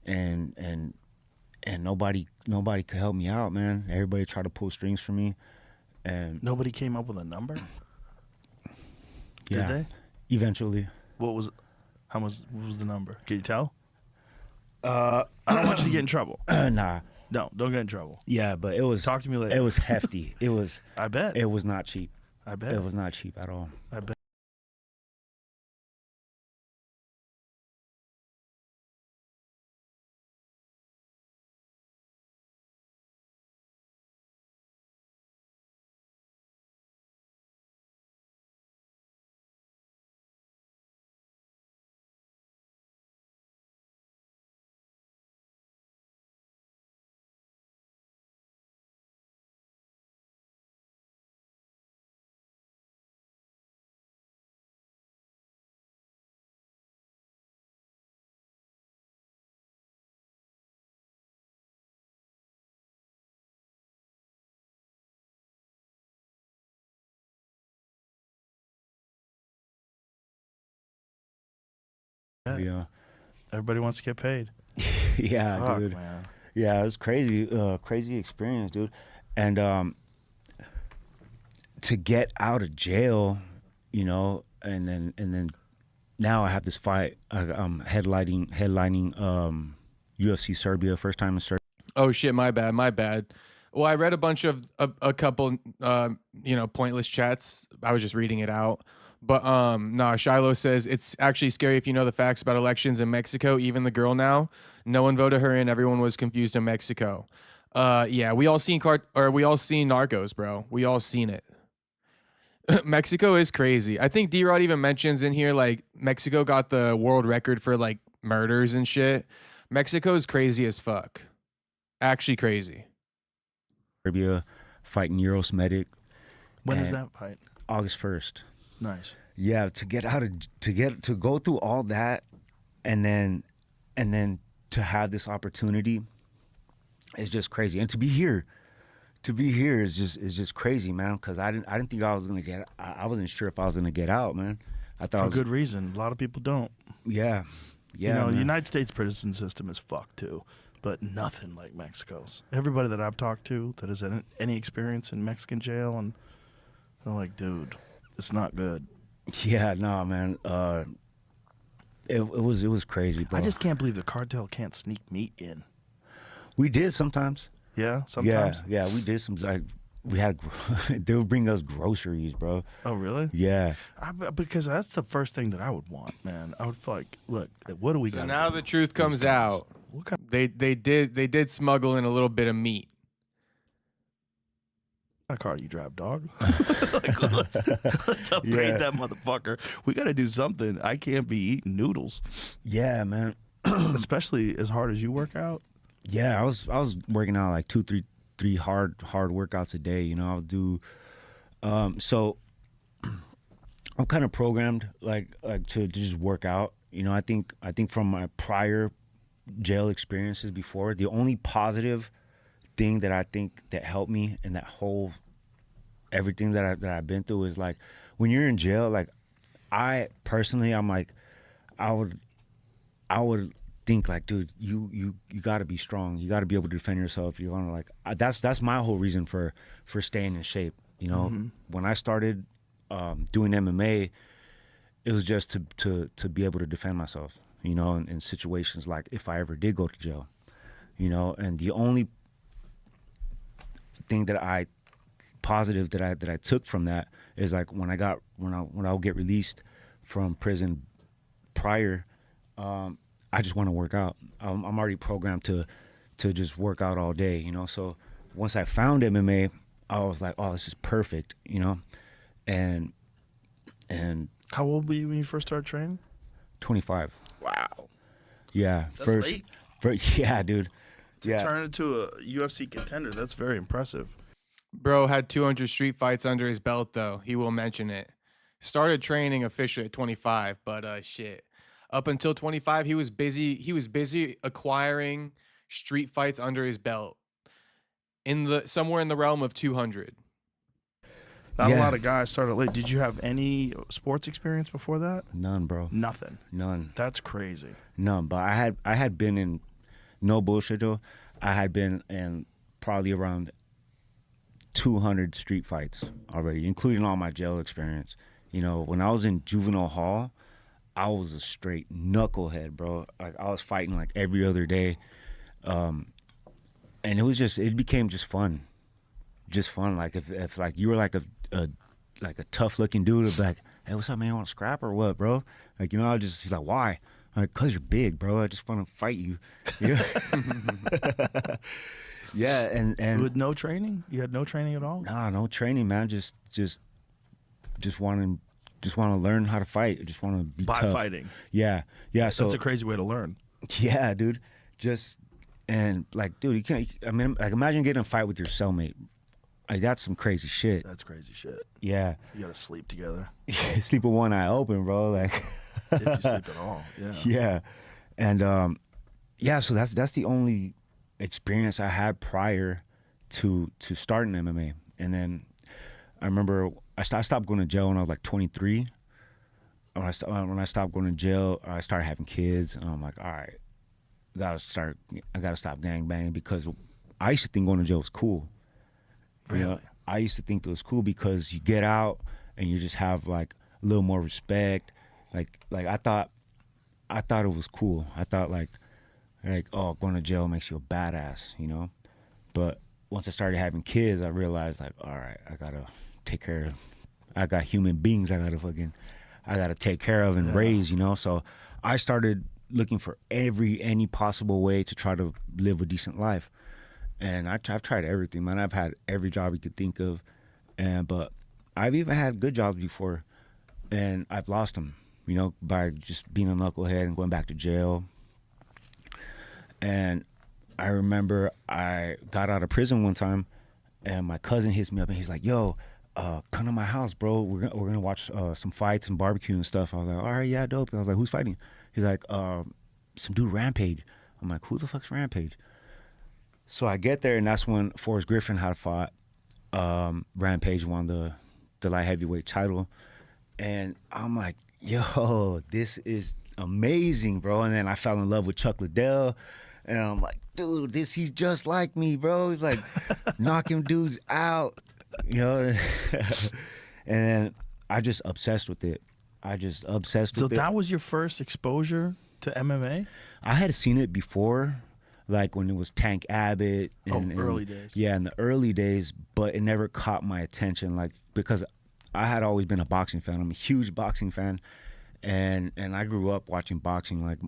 [SPEAKER 3] and nobody could help me out, man. Everybody tried to pull strings from me, and
[SPEAKER 1] nobody came up with a number.
[SPEAKER 3] Yeah,
[SPEAKER 1] did they?
[SPEAKER 3] Eventually.
[SPEAKER 1] What was the number? Can you tell? I don't want you to get in trouble.
[SPEAKER 3] Nah.
[SPEAKER 1] No, don't get in trouble.
[SPEAKER 3] Yeah, but it was.
[SPEAKER 1] Talk to me later.
[SPEAKER 3] It was hefty. It was.
[SPEAKER 1] I bet.
[SPEAKER 3] It was not cheap.
[SPEAKER 1] I bet.
[SPEAKER 3] It was not cheap at all.
[SPEAKER 1] I bet.
[SPEAKER 3] Yeah.
[SPEAKER 1] Everybody wants to get paid.
[SPEAKER 3] Yeah,
[SPEAKER 1] Fuck,
[SPEAKER 3] dude.
[SPEAKER 1] Man.
[SPEAKER 3] Yeah, it was crazy, crazy experience, dude. And to get out of jail, you know, and then now I have this fight. I'm headlining UFC Serbia, first time in Serbia.
[SPEAKER 2] Oh shit, my bad. Well, I read a bunch of a couple pointless chats. I was just reading it out. But Shiloh says it's actually scary if you know the facts about elections in Mexico. Even the girl now, no one voted her in. Everyone was confused in Mexico. Yeah, we all seen Narcos, bro. We all seen it. Mexico is crazy. I think D-Rod even mentions in here, like, Mexico got the world record for, like, murders and shit. Mexico is crazy as fuck. Actually crazy.
[SPEAKER 3] Serbia fighting Eurosmedic.
[SPEAKER 1] When is
[SPEAKER 3] And
[SPEAKER 1] that fight?
[SPEAKER 3] August 1st.
[SPEAKER 1] Nice.
[SPEAKER 3] Yeah, to go through all that, and then to have this opportunity is just crazy. And to be here is just crazy, man. Because I didn't think I was gonna get. I wasn't sure if I was gonna get out, man. I thought
[SPEAKER 1] For good reason. A lot of people don't.
[SPEAKER 3] Yeah,
[SPEAKER 1] You know, the
[SPEAKER 3] man.
[SPEAKER 1] United States prison system is fucked too, but nothing like Mexico's. Everybody that I've talked to that has had any experience in Mexican jail, and they're like, dude, it's not good.
[SPEAKER 3] Yeah, no, man. It was crazy, bro.
[SPEAKER 1] I just can't believe the cartel can't sneak meat in.
[SPEAKER 3] We did sometimes.
[SPEAKER 1] Yeah, sometimes.
[SPEAKER 3] Yeah, we did some. Like, we had, they would bring us groceries, bro.
[SPEAKER 1] Oh, really?
[SPEAKER 3] Yeah.
[SPEAKER 1] Because that's the first thing that I would want, man. I would feel like, look, what do we got?
[SPEAKER 2] So now the truth comes out.
[SPEAKER 1] What kind
[SPEAKER 2] They did smuggle in a little bit of meat.
[SPEAKER 1] of car do you drive, dog? Like, let's upgrade
[SPEAKER 3] Yeah.
[SPEAKER 1] that motherfucker. We got to do something. I can't be eating noodles,
[SPEAKER 3] Yeah, man.
[SPEAKER 1] especially as hard as you work out.
[SPEAKER 3] Yeah, I was working out like three hard workouts a day. You know, I'll do. So I'm kind of programmed like to just work out. You know, I think from my prior jail experiences before, the only positive thing that I think that helped me in that whole everything that I've been through is like when you're in jail. Like I personally, I'm like I would think like, dude, you got to be strong. You got to be able to defend yourself. You're gonna like that's my whole reason for staying in shape. You know, when I started doing MMA, it was just to be able to defend myself. You know, in situations like if I ever did go to jail. You know, and the only thing that I took from that is like when I would get released from prison prior. I just want to work out. I'm already programmed to just work out all day, you know. So once I found MMA, I was like, oh, this is perfect, you know. And
[SPEAKER 1] How old were you when you first started training?
[SPEAKER 3] 25.
[SPEAKER 1] Wow.
[SPEAKER 3] Yeah,
[SPEAKER 1] That's late.
[SPEAKER 3] Yeah, dude. Yeah.
[SPEAKER 1] Turn into a UFC contender. That's very impressive.
[SPEAKER 2] Bro had 200 street fights under his belt, though. He will mention it. Started training officially at 25, but shit. Up until 25, he was busy. He was busy acquiring street fights under his belt, somewhere in the realm of 200.
[SPEAKER 1] Not a
[SPEAKER 3] Yeah.
[SPEAKER 1] lot of guys started late. Did you have any sports experience before that?
[SPEAKER 3] None, bro.
[SPEAKER 1] Nothing.
[SPEAKER 3] None.
[SPEAKER 1] That's crazy.
[SPEAKER 3] None. But I had been in, no bullshit though, I had been in probably around 200 street fights already, including all my jail experience. You know, when I was in juvenile hall, I was a straight knucklehead, bro. Like I was fighting like every other day, and it became just fun, Like if like you were like a tough looking dude, it'd be like, hey, what's up, man? You want to scrap or what, bro? Like, you know, he's like, why? I'm like, cause you're big, bro. I just want to fight you. Yeah. Yeah, and
[SPEAKER 1] With no training? You had no training at all?
[SPEAKER 3] nah, no training, man. Just want to learn how to fight. I just want to be
[SPEAKER 1] By
[SPEAKER 3] tough.
[SPEAKER 1] fighting.
[SPEAKER 3] Yeah. So
[SPEAKER 1] That's a crazy way to learn.
[SPEAKER 3] yeah, dude. And like, dude, you can't. I mean, like, imagine getting in a fight with your cellmate. Like, that's some crazy shit.
[SPEAKER 1] That's crazy shit.
[SPEAKER 3] Yeah.
[SPEAKER 1] You got to sleep together.
[SPEAKER 3] Sleep with one eye open, bro. Like,
[SPEAKER 1] If you sleep at all. Yeah.
[SPEAKER 3] yeah. And yeah. So that's the only experience I had prior to starting MMA. And then I remember I stopped going to jail when I was like 23. When I stopped going to jail, I started having kids, and I'm like, all right, I gotta stop gangbanging, because I used to think going to jail was cool. You know,
[SPEAKER 1] Really?
[SPEAKER 3] I used to think it was cool because you get out and you just have like a little more respect. Like I thought it was cool. I thought like oh, going to jail makes you a badass, you know. But once I started having kids, I realized like, all right, I gotta take care of. I got human beings I gotta take care of and raise, you know. So I started looking for any possible way to try to live a decent life. And I've tried everything, man. I've had every job you could think of, but I've even had good jobs before, and I've lost them, you know, by just being a knucklehead and going back to jail. And I remember I got out of prison one time, and my cousin hits me up, and he's like, "Yo, come to my house, bro. We're gonna watch some fights and barbecue and stuff." I was like, "All right, yeah, dope." And I was like, "Who's fighting?" He's like, "Some dude, Rampage." I'm like, "Who the fuck's Rampage?" So I get there, and that's when Forrest Griffin had fought. Rampage won the light heavyweight title, and I'm like, "Yo, this is amazing, bro." And then I fell in love with Chuck Liddell, and I'm like, "Dude, he's just like me, bro. He's like knocking dudes out, you know." And then I just obsessed with it.
[SPEAKER 1] So that was your first exposure to MMA?
[SPEAKER 3] I had seen it before, like when it was Tank Abbott.
[SPEAKER 1] Early days.
[SPEAKER 3] Yeah, in the early days, but it never caught my attention, like, because I had always been a boxing fan. I'm a huge boxing fan, and I grew up watching boxing. Like,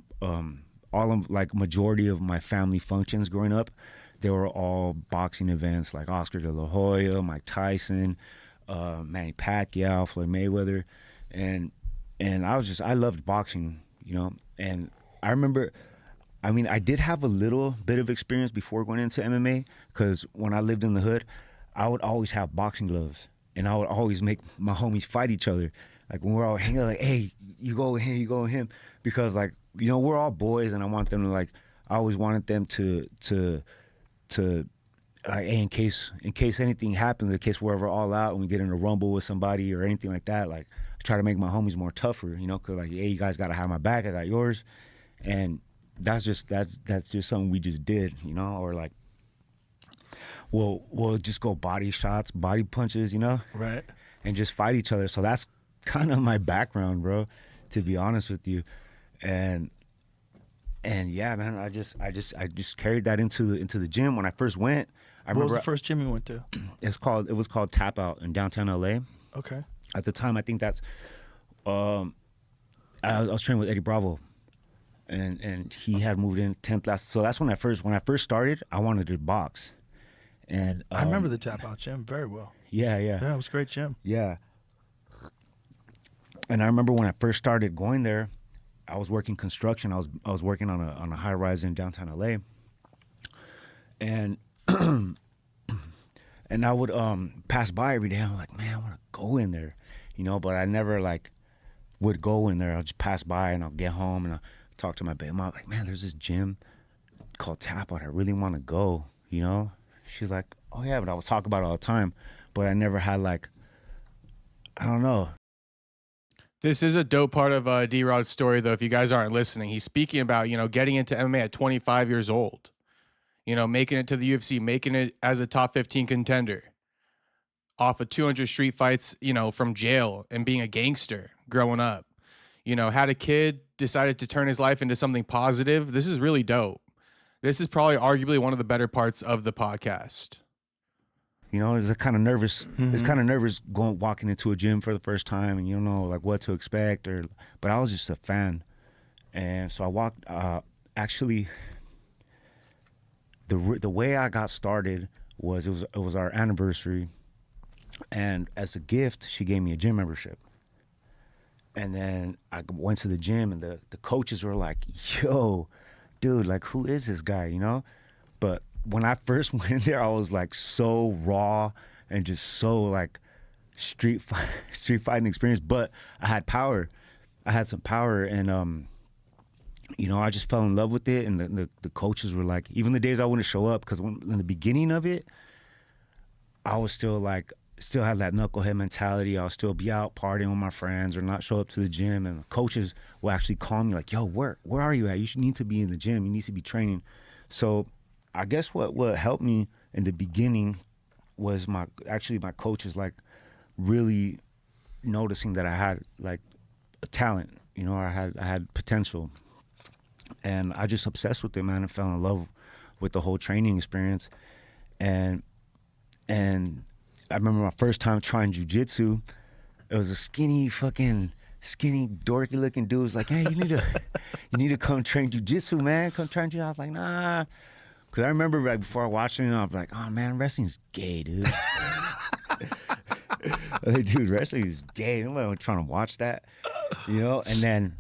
[SPEAKER 3] majority of my family functions growing up, they were all boxing events, like Oscar De La Hoya, Mike Tyson, Manny Pacquiao, Floyd Mayweather, and I loved boxing, you know. And I remember, I mean, I did have a little bit of experience before going into MMA, because when I lived in the hood, I would always have boxing gloves, and I would always make my homies fight each other. Like, when we're all hanging out, like, "Hey, you go with him, you go with him," because, like, you know, we're all boys, and I want them to, like, I always wanted them to like, hey, in case anything happens, in case we're ever all out and we get in a rumble with somebody or anything like that, like, I try to make my homies more tougher, you know, because, like, hey, you guys got to have my back, I got yours. And that's just something we just did, you know. Or, like, we'll just go body shots, body punches, you know,
[SPEAKER 1] Right.
[SPEAKER 3] and just fight each other. So that's kind of my background, bro, to be honest with you. And yeah, man, I just carried that into the gym. When I first went, I
[SPEAKER 1] What
[SPEAKER 3] remember
[SPEAKER 1] was the first gym you went to?
[SPEAKER 3] it was called Tap Out in downtown LA.
[SPEAKER 1] Okay.
[SPEAKER 3] At the time, I think that's I was training with Eddie Bravo, and he had moved in 10th last. So that's when I first started, I wanted to box. And
[SPEAKER 1] I remember the Tap Out gym very well.
[SPEAKER 3] Yeah.
[SPEAKER 1] Yeah, it was a great gym.
[SPEAKER 3] Yeah. And I remember when I first started going there, I was working construction. I was working on a high rise in downtown LA. And and I would pass by every day. I'm like, man, I want to go in there, you know, but I never, like, would go in there. I'll just pass by, and I'll get home, and I'll talk to my baby mom, like, man, there's this gym called Tap Out. I really want to go, you know? She's like, oh yeah, but I was talking about it all the time, but I never had, like, I don't know.
[SPEAKER 2] This is a dope part of D-Rod's story, though, if you guys aren't listening. He's speaking about, you know, getting into MMA at 25 years old, you know, making it to the UFC, making it as a top 15 contender off of 200 street fights, you know, from jail, and being a gangster growing up. You know, had a kid, decided to turn his life into something positive. This is really dope. This is probably arguably one of the better parts of the podcast.
[SPEAKER 3] You know, it's kind of nervous.
[SPEAKER 1] Mm-hmm.
[SPEAKER 3] It's kind of nervous walking into a gym for the first time, and you don't know, like, what to expect. But I was just a fan, and so I walked. Actually, the way I got started was it was our anniversary, and as a gift, she gave me a gym membership. And then I went to the gym, and the coaches were like, "Yo, dude, like, who is this guy?" You know, but when I first went there, I was, like, so raw and just so, like, street fighting experience. But I had power. I had some power, and you know, I just fell in love with it. And the coaches were like, even the days I wouldn't show up, because in the beginning of it, I was still had that knucklehead mentality. I'll still be out partying with my friends or not show up to the gym. And the coaches will actually call me like, "Yo, where are you at? You need to be in the gym. You need to be training." So I guess what helped me in the beginning was my coaches, like, really noticing that I had, like, a talent, you know, I had potential, and I just obsessed with it, man, and fell in love with the whole training experience. And I remember my first time trying jiu-jitsu. It was a skinny, dorky looking dude. Was like, "Hey, you need to come train jiu-jitsu, man. Come train jiu-jitsu." I was like, "Nah." Because I remember right before I watched it, I was like, "Oh, man, wrestling's gay, dude." Like, dude, wrestling is gay. Nobody trying to watch that, you know. And then,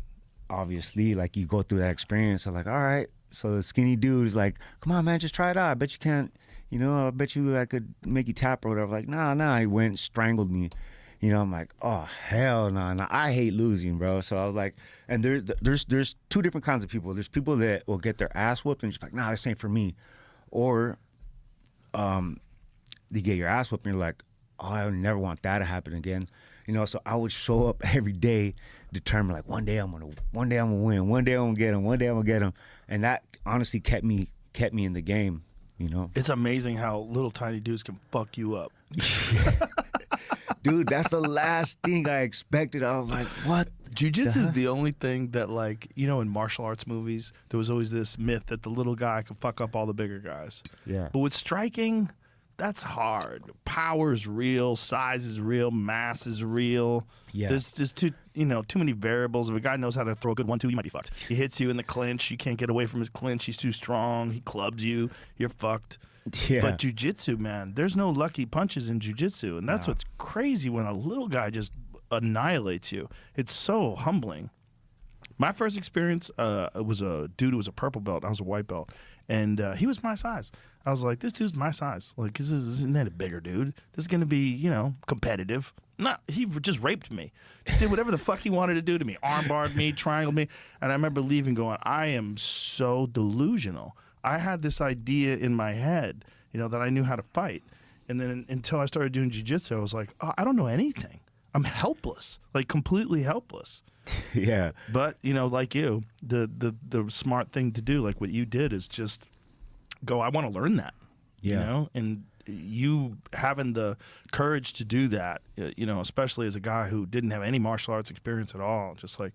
[SPEAKER 3] obviously, like you go through that experience. I'm like, all right. So the skinny dude is like, come on, man, just try it out. I bet you can't. You know, I bet you I could make you tap or whatever. Like, nah. He went and strangled me. You know, I'm like, oh hell no, nah. I hate losing, bro. So I was like, and there's two different kinds of people. There's people that will get their ass whooped and just like, nah, this ain't for me, or you get your ass whooped and you're like, oh, I would never want that to happen again. You know, so I would show up every day, determined like one day I'm gonna win, one day I'm gonna get him, one day I'm gonna get him, and that honestly kept me in the game. You know,
[SPEAKER 1] It's amazing how little tiny dudes can fuck you up.
[SPEAKER 3] dude, that's the last thing I expected. I was like, what?
[SPEAKER 1] Jiu-jitsu is the only thing that, like, you know, in martial arts movies, there was always this myth that the little guy could fuck up all the bigger guys.
[SPEAKER 3] Yeah.
[SPEAKER 1] But with striking, that's hard. Power is real, size is real, mass is real.
[SPEAKER 3] Yeah.
[SPEAKER 1] There's just too many variables. If a guy knows how to throw a good 1-2, you might be fucked. He hits you in the clinch, you can't get away from his clinch, he's too strong, he clubs you, you're fucked.
[SPEAKER 3] Yeah.
[SPEAKER 1] But jiu-jitsu, man, there's no lucky punches in jiu-jitsu, and that's what's crazy when a little guy just annihilates you. It's so humbling. My first experience was a dude who was a purple belt. I was a white belt, and he was my size. I was like, this dude's my size. Like, this isn't that a bigger dude? This is gonna be, competitive. He just raped me. Just did whatever the fuck he wanted to do to me. Armbarred me, triangled me, and I remember leaving, going, I am so delusional. I had this idea in my head, that I knew how to fight, and then until I started doing jiu-jitsu, I was like, oh, I don't know anything. I'm helpless, like completely helpless.
[SPEAKER 3] Yeah.
[SPEAKER 1] But like you, the smart thing to do, like what you did, is just go, I want to learn that.
[SPEAKER 3] Yeah.
[SPEAKER 1] And you having the courage to do that, especially as a guy who didn't have any martial arts experience at all, just like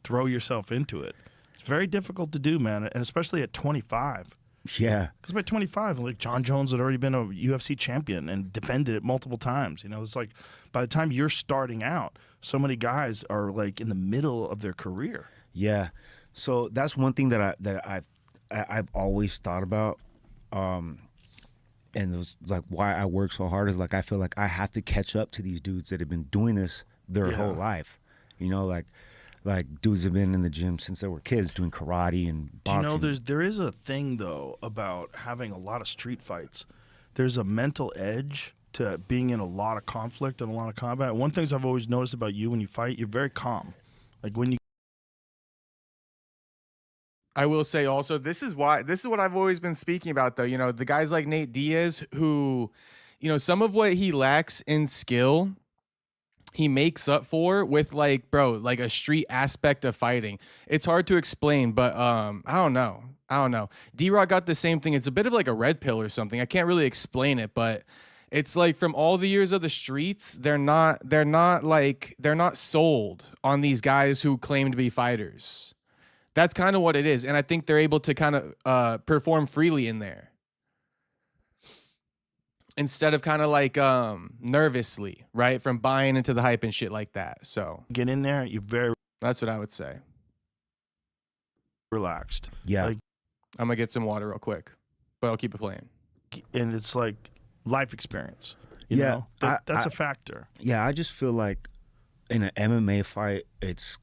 [SPEAKER 1] throw yourself into it. It's very difficult to do, man, and especially at 25.
[SPEAKER 3] Yeah.
[SPEAKER 1] Because by 25, like John Jones had already been a UFC champion and defended it multiple times. It's like by the time you're starting out, so many guys are like in the middle of their career.
[SPEAKER 3] Yeah. So that's one thing that I've always thought about, and it was like why I work so hard is like I feel like I have to catch up to these dudes that have been doing this their whole life. Like dudes have been in the gym since they were kids doing karate and boxing.
[SPEAKER 1] There is a thing though about having a lot of street fights. There's a mental edge to being in a lot of conflict and a lot of combat. One thing I've always noticed about you when you fight, you're very calm. Like when you
[SPEAKER 2] I will say also, this is what I've always been speaking about though. The guys like Nate Diaz who, some of what he lacks in skill, he makes up for with like a street aspect of fighting. It's hard to explain, but I don't know. D-Rock got the same thing. It's a bit of like a red pill or something. I can't really explain it, but it's like from all the years of the streets, they're not sold on these guys who claim to be fighters. That's kind of what it is, and I think they're able to kind of perform freely in there instead of kind of like nervously, right, from buying into the hype and shit like that. So
[SPEAKER 1] get in there, you're very
[SPEAKER 2] that's what I would say.
[SPEAKER 1] relaxed.
[SPEAKER 3] Yeah.
[SPEAKER 1] Like,
[SPEAKER 2] I'm gonna get some water real quick, but I'll keep it playing.
[SPEAKER 1] and it's like life experience. You
[SPEAKER 3] Yeah,
[SPEAKER 1] know? That's a factor.
[SPEAKER 3] Yeah, I just feel like in an MMA fight, it's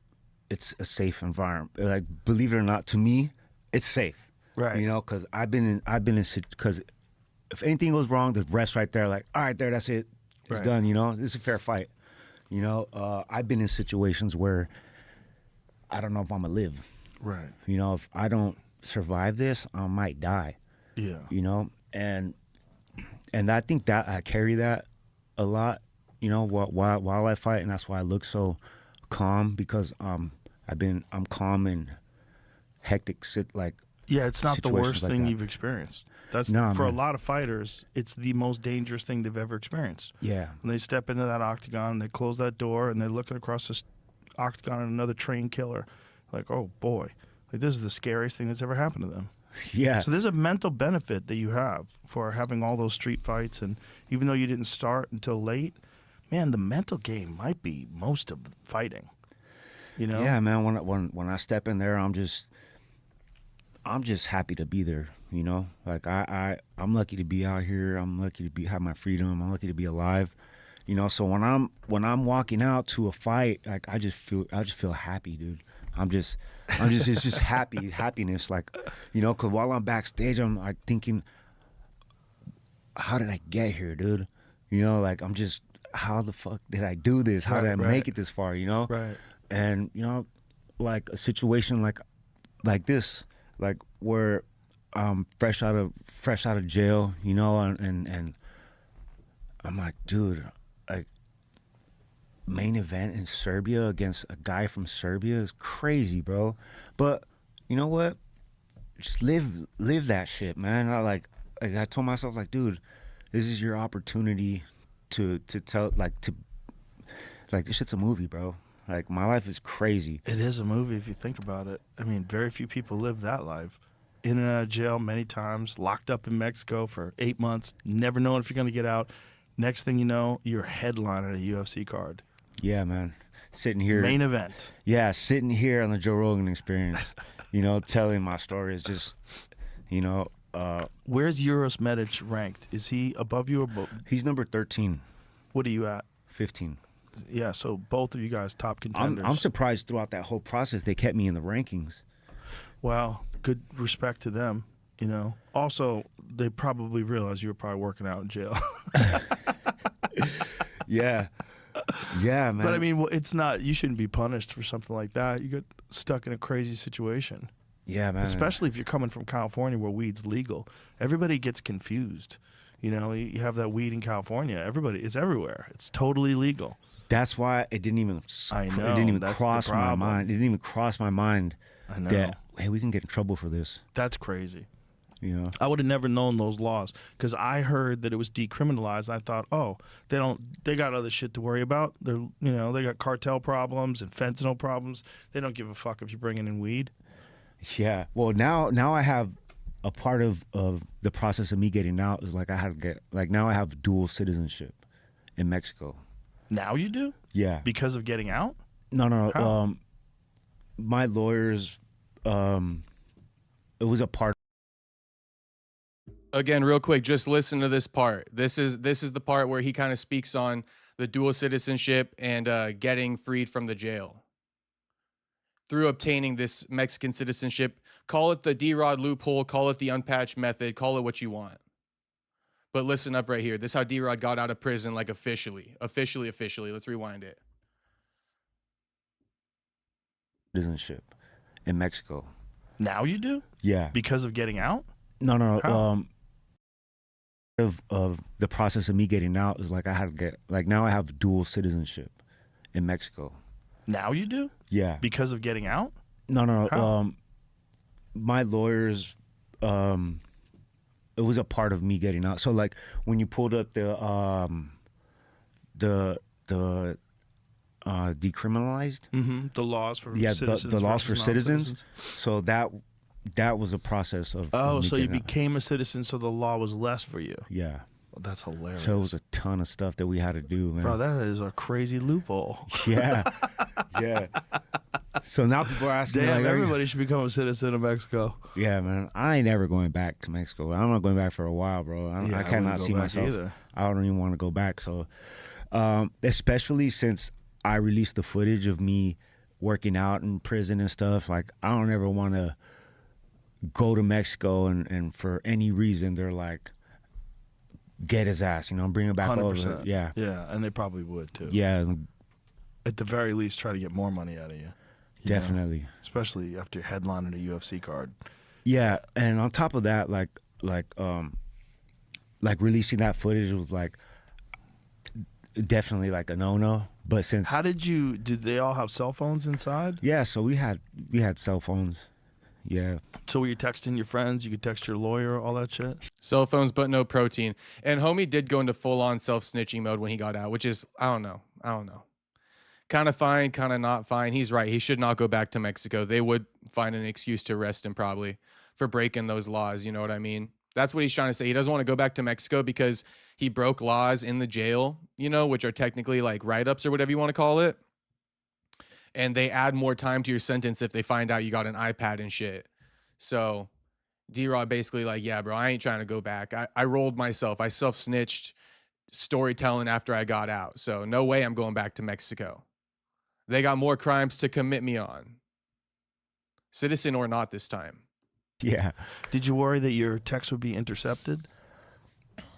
[SPEAKER 3] a safe environment. Like, believe it or not, to me, it's safe.
[SPEAKER 1] Right.
[SPEAKER 3] Because I've been in because if anything goes wrong, the ref's right there, like, all right, that's it, it's
[SPEAKER 1] Right.
[SPEAKER 3] done. It's a fair fight. I've been in situations where I don't know if I'm gonna live.
[SPEAKER 1] Right.
[SPEAKER 3] If I don't survive this, I might die.
[SPEAKER 1] Yeah.
[SPEAKER 3] And I think that I carry that a lot, while I fight, and that's why I look so calm, because I'm calm in hectic
[SPEAKER 1] Yeah, it's not the
[SPEAKER 3] situations
[SPEAKER 1] worst
[SPEAKER 3] like
[SPEAKER 1] thing
[SPEAKER 3] that.
[SPEAKER 1] you've experienced. That's
[SPEAKER 3] No,
[SPEAKER 1] for a
[SPEAKER 3] man.
[SPEAKER 1] lot of fighters, it's the most dangerous thing they've ever experienced.
[SPEAKER 3] Yeah.
[SPEAKER 1] When they step into that octagon, they close that door, and they're looking across this octagon at another trained killer. Like, oh boy, like this is the scariest thing that's ever happened to them.
[SPEAKER 3] Yeah.
[SPEAKER 1] So there's a mental benefit that you have for having all those street fights, and even though you didn't start until late, man, the mental game might be most of fighting.
[SPEAKER 3] Yeah, man. When I step in there, I'm just happy to be there. Like I'm lucky to be out here. I'm lucky to have my freedom. I'm lucky to be alive. You know, so when I'm walking out to a fight, like I just feel happy, dude. It's just happiness, like, you know, because while I'm backstage, I'm like thinking, how did I get here, dude? You know, like I'm just, how the fuck did I do this? How did I make it this far? You know,
[SPEAKER 1] Right.
[SPEAKER 3] And you know, like a situation like this, like where I'm fresh out of jail, you know, and I'm like, dude, like main event in Serbia against a guy from Serbia is crazy, bro. But you know what? Just live that shit, man. I told myself, like, dude, this is your opportunity to tell, like this shit's a movie, bro. Like my life is crazy.
[SPEAKER 1] It is a movie if you think about it. I mean, very few people live that life. In and out of jail many times, locked up in Mexico for 8 months, never knowing if you're going to get out. Next thing you know, you're headlining a UFC card.
[SPEAKER 3] Yeah, man. Sitting here.
[SPEAKER 1] Main event.
[SPEAKER 3] Yeah, sitting here on the Joe Rogan Experience, you know, telling my story is just, you know.
[SPEAKER 1] Where's Uros Medic ranked? Is he above you or below?
[SPEAKER 3] He's number 13.
[SPEAKER 1] What are you at?
[SPEAKER 3] 15.
[SPEAKER 1] Yeah, so both of you guys top contenders.
[SPEAKER 3] I'm surprised throughout that whole process they kept me in the rankings.
[SPEAKER 1] Well, good respect to them, you know. Also, they probably realized you were probably working out in jail.
[SPEAKER 3] Yeah. Yeah, man.
[SPEAKER 1] But I mean, well, it's not, you shouldn't be punished for something like that. You get stuck in a crazy situation.
[SPEAKER 3] Yeah, man.
[SPEAKER 1] Especially if you're coming from California where weed's legal. Everybody gets confused. You know, you have that weed in California. It's everywhere. It's totally legal.
[SPEAKER 3] That's why it didn't even.
[SPEAKER 1] I know,
[SPEAKER 3] It didn't even
[SPEAKER 1] that's
[SPEAKER 3] cross
[SPEAKER 1] the
[SPEAKER 3] my
[SPEAKER 1] problem.
[SPEAKER 3] mind. It didn't even cross my mind
[SPEAKER 1] I know.
[SPEAKER 3] that, hey, we can get in trouble for this.
[SPEAKER 1] That's crazy.
[SPEAKER 3] You know.
[SPEAKER 1] I would have never known those laws because I heard that it was decriminalized. I thought, oh, they got other shit to worry about. They got cartel problems and fentanyl problems. They don't give a fuck if you're bringing in weed.
[SPEAKER 3] Yeah. Well, now I have a part of the process of me getting out is like I had to get, like, now I have dual citizenship in Mexico.
[SPEAKER 1] Now you do?
[SPEAKER 3] Yeah.
[SPEAKER 1] Because of getting out?
[SPEAKER 3] No.
[SPEAKER 1] How?
[SPEAKER 3] My lawyers, it was a part.
[SPEAKER 2] Again, real quick, just listen to this part. This is the part where he kind of speaks on the dual citizenship and getting freed from the jail through obtaining this Mexican citizenship. Call it the D-Rod loophole, call it the unpatched method, call it what you want. But listen up right here. This is how D-Rod got out of prison, like officially. Let's rewind it.
[SPEAKER 3] Citizenship in Mexico.
[SPEAKER 1] Now you do?
[SPEAKER 3] Yeah.
[SPEAKER 1] Because of getting out?
[SPEAKER 3] No.
[SPEAKER 1] How?
[SPEAKER 3] Of the process of me getting out is like I had to get, like, now I have dual citizenship in Mexico.
[SPEAKER 1] Now you do?
[SPEAKER 3] Yeah.
[SPEAKER 1] Because of getting out?
[SPEAKER 3] No.
[SPEAKER 1] How?
[SPEAKER 3] My lawyers, it was a part of me getting out. So like when you pulled up the decriminalized,
[SPEAKER 1] The laws for
[SPEAKER 3] yeah,
[SPEAKER 1] citizens.
[SPEAKER 3] the laws for
[SPEAKER 1] versus
[SPEAKER 3] citizens.
[SPEAKER 1] non-citizens.
[SPEAKER 3] So that was a process of.
[SPEAKER 1] Oh,
[SPEAKER 3] me
[SPEAKER 1] so you
[SPEAKER 3] getting out.
[SPEAKER 1] became a citizen, so the law was less for you.
[SPEAKER 3] Yeah.
[SPEAKER 1] Well, that's hilarious.
[SPEAKER 3] So it was a ton of stuff that we had to do, man.
[SPEAKER 1] Bro, that is a crazy loophole.
[SPEAKER 3] Yeah. Yeah. So now people are asking,
[SPEAKER 1] Damn,
[SPEAKER 3] like,
[SPEAKER 1] everybody should become a citizen of Mexico.
[SPEAKER 3] yeah, man. I ain't never going back to Mexico. I'm not going back for a while, bro. I
[SPEAKER 1] Yeah, I
[SPEAKER 3] cannot
[SPEAKER 1] wouldn't go
[SPEAKER 3] see
[SPEAKER 1] back
[SPEAKER 3] myself.
[SPEAKER 1] either.
[SPEAKER 3] I don't even want to go back. So, especially since I released the footage of me working out in prison and stuff, like, I don't ever want to go to Mexico and for any reason they're like, get his ass, bring him back
[SPEAKER 1] 100%.
[SPEAKER 3] over. Yeah.
[SPEAKER 1] Yeah, and they probably would too.
[SPEAKER 3] Yeah,
[SPEAKER 1] At the very least, try to get more money out of you. You know?
[SPEAKER 3] definitely.
[SPEAKER 1] Especially after you're headlining a UFC card.
[SPEAKER 3] Yeah, and on top of that, like releasing that footage was like definitely like a no-no. But since
[SPEAKER 1] Did they all have cell phones inside?
[SPEAKER 3] yeah, so we had cell phones. Yeah.
[SPEAKER 1] So were you texting your friends? You could text your lawyer, all that shit?
[SPEAKER 2] Cell phones, but no protein. And homie did go into full-on self-snitching mode when he got out, which is, I don't know. Kind of fine, kind of not fine. He's right. He should not go back to Mexico. They would find an excuse to arrest him probably for breaking those laws. You know what I mean? That's what he's trying to say. He doesn't want to go back to Mexico because he broke laws in the jail, which are technically like write-ups or whatever you want to call it. And they add more time to your sentence if they find out you got an iPad and shit. So D-Rod basically like, yeah, bro, I ain't trying to go back. I rolled myself. I self-snitched storytelling after I got out. So no way I'm going back to Mexico. They got more crimes to commit me on. Citizen or not this time.
[SPEAKER 3] Yeah.
[SPEAKER 1] Did you worry that your text would be intercepted?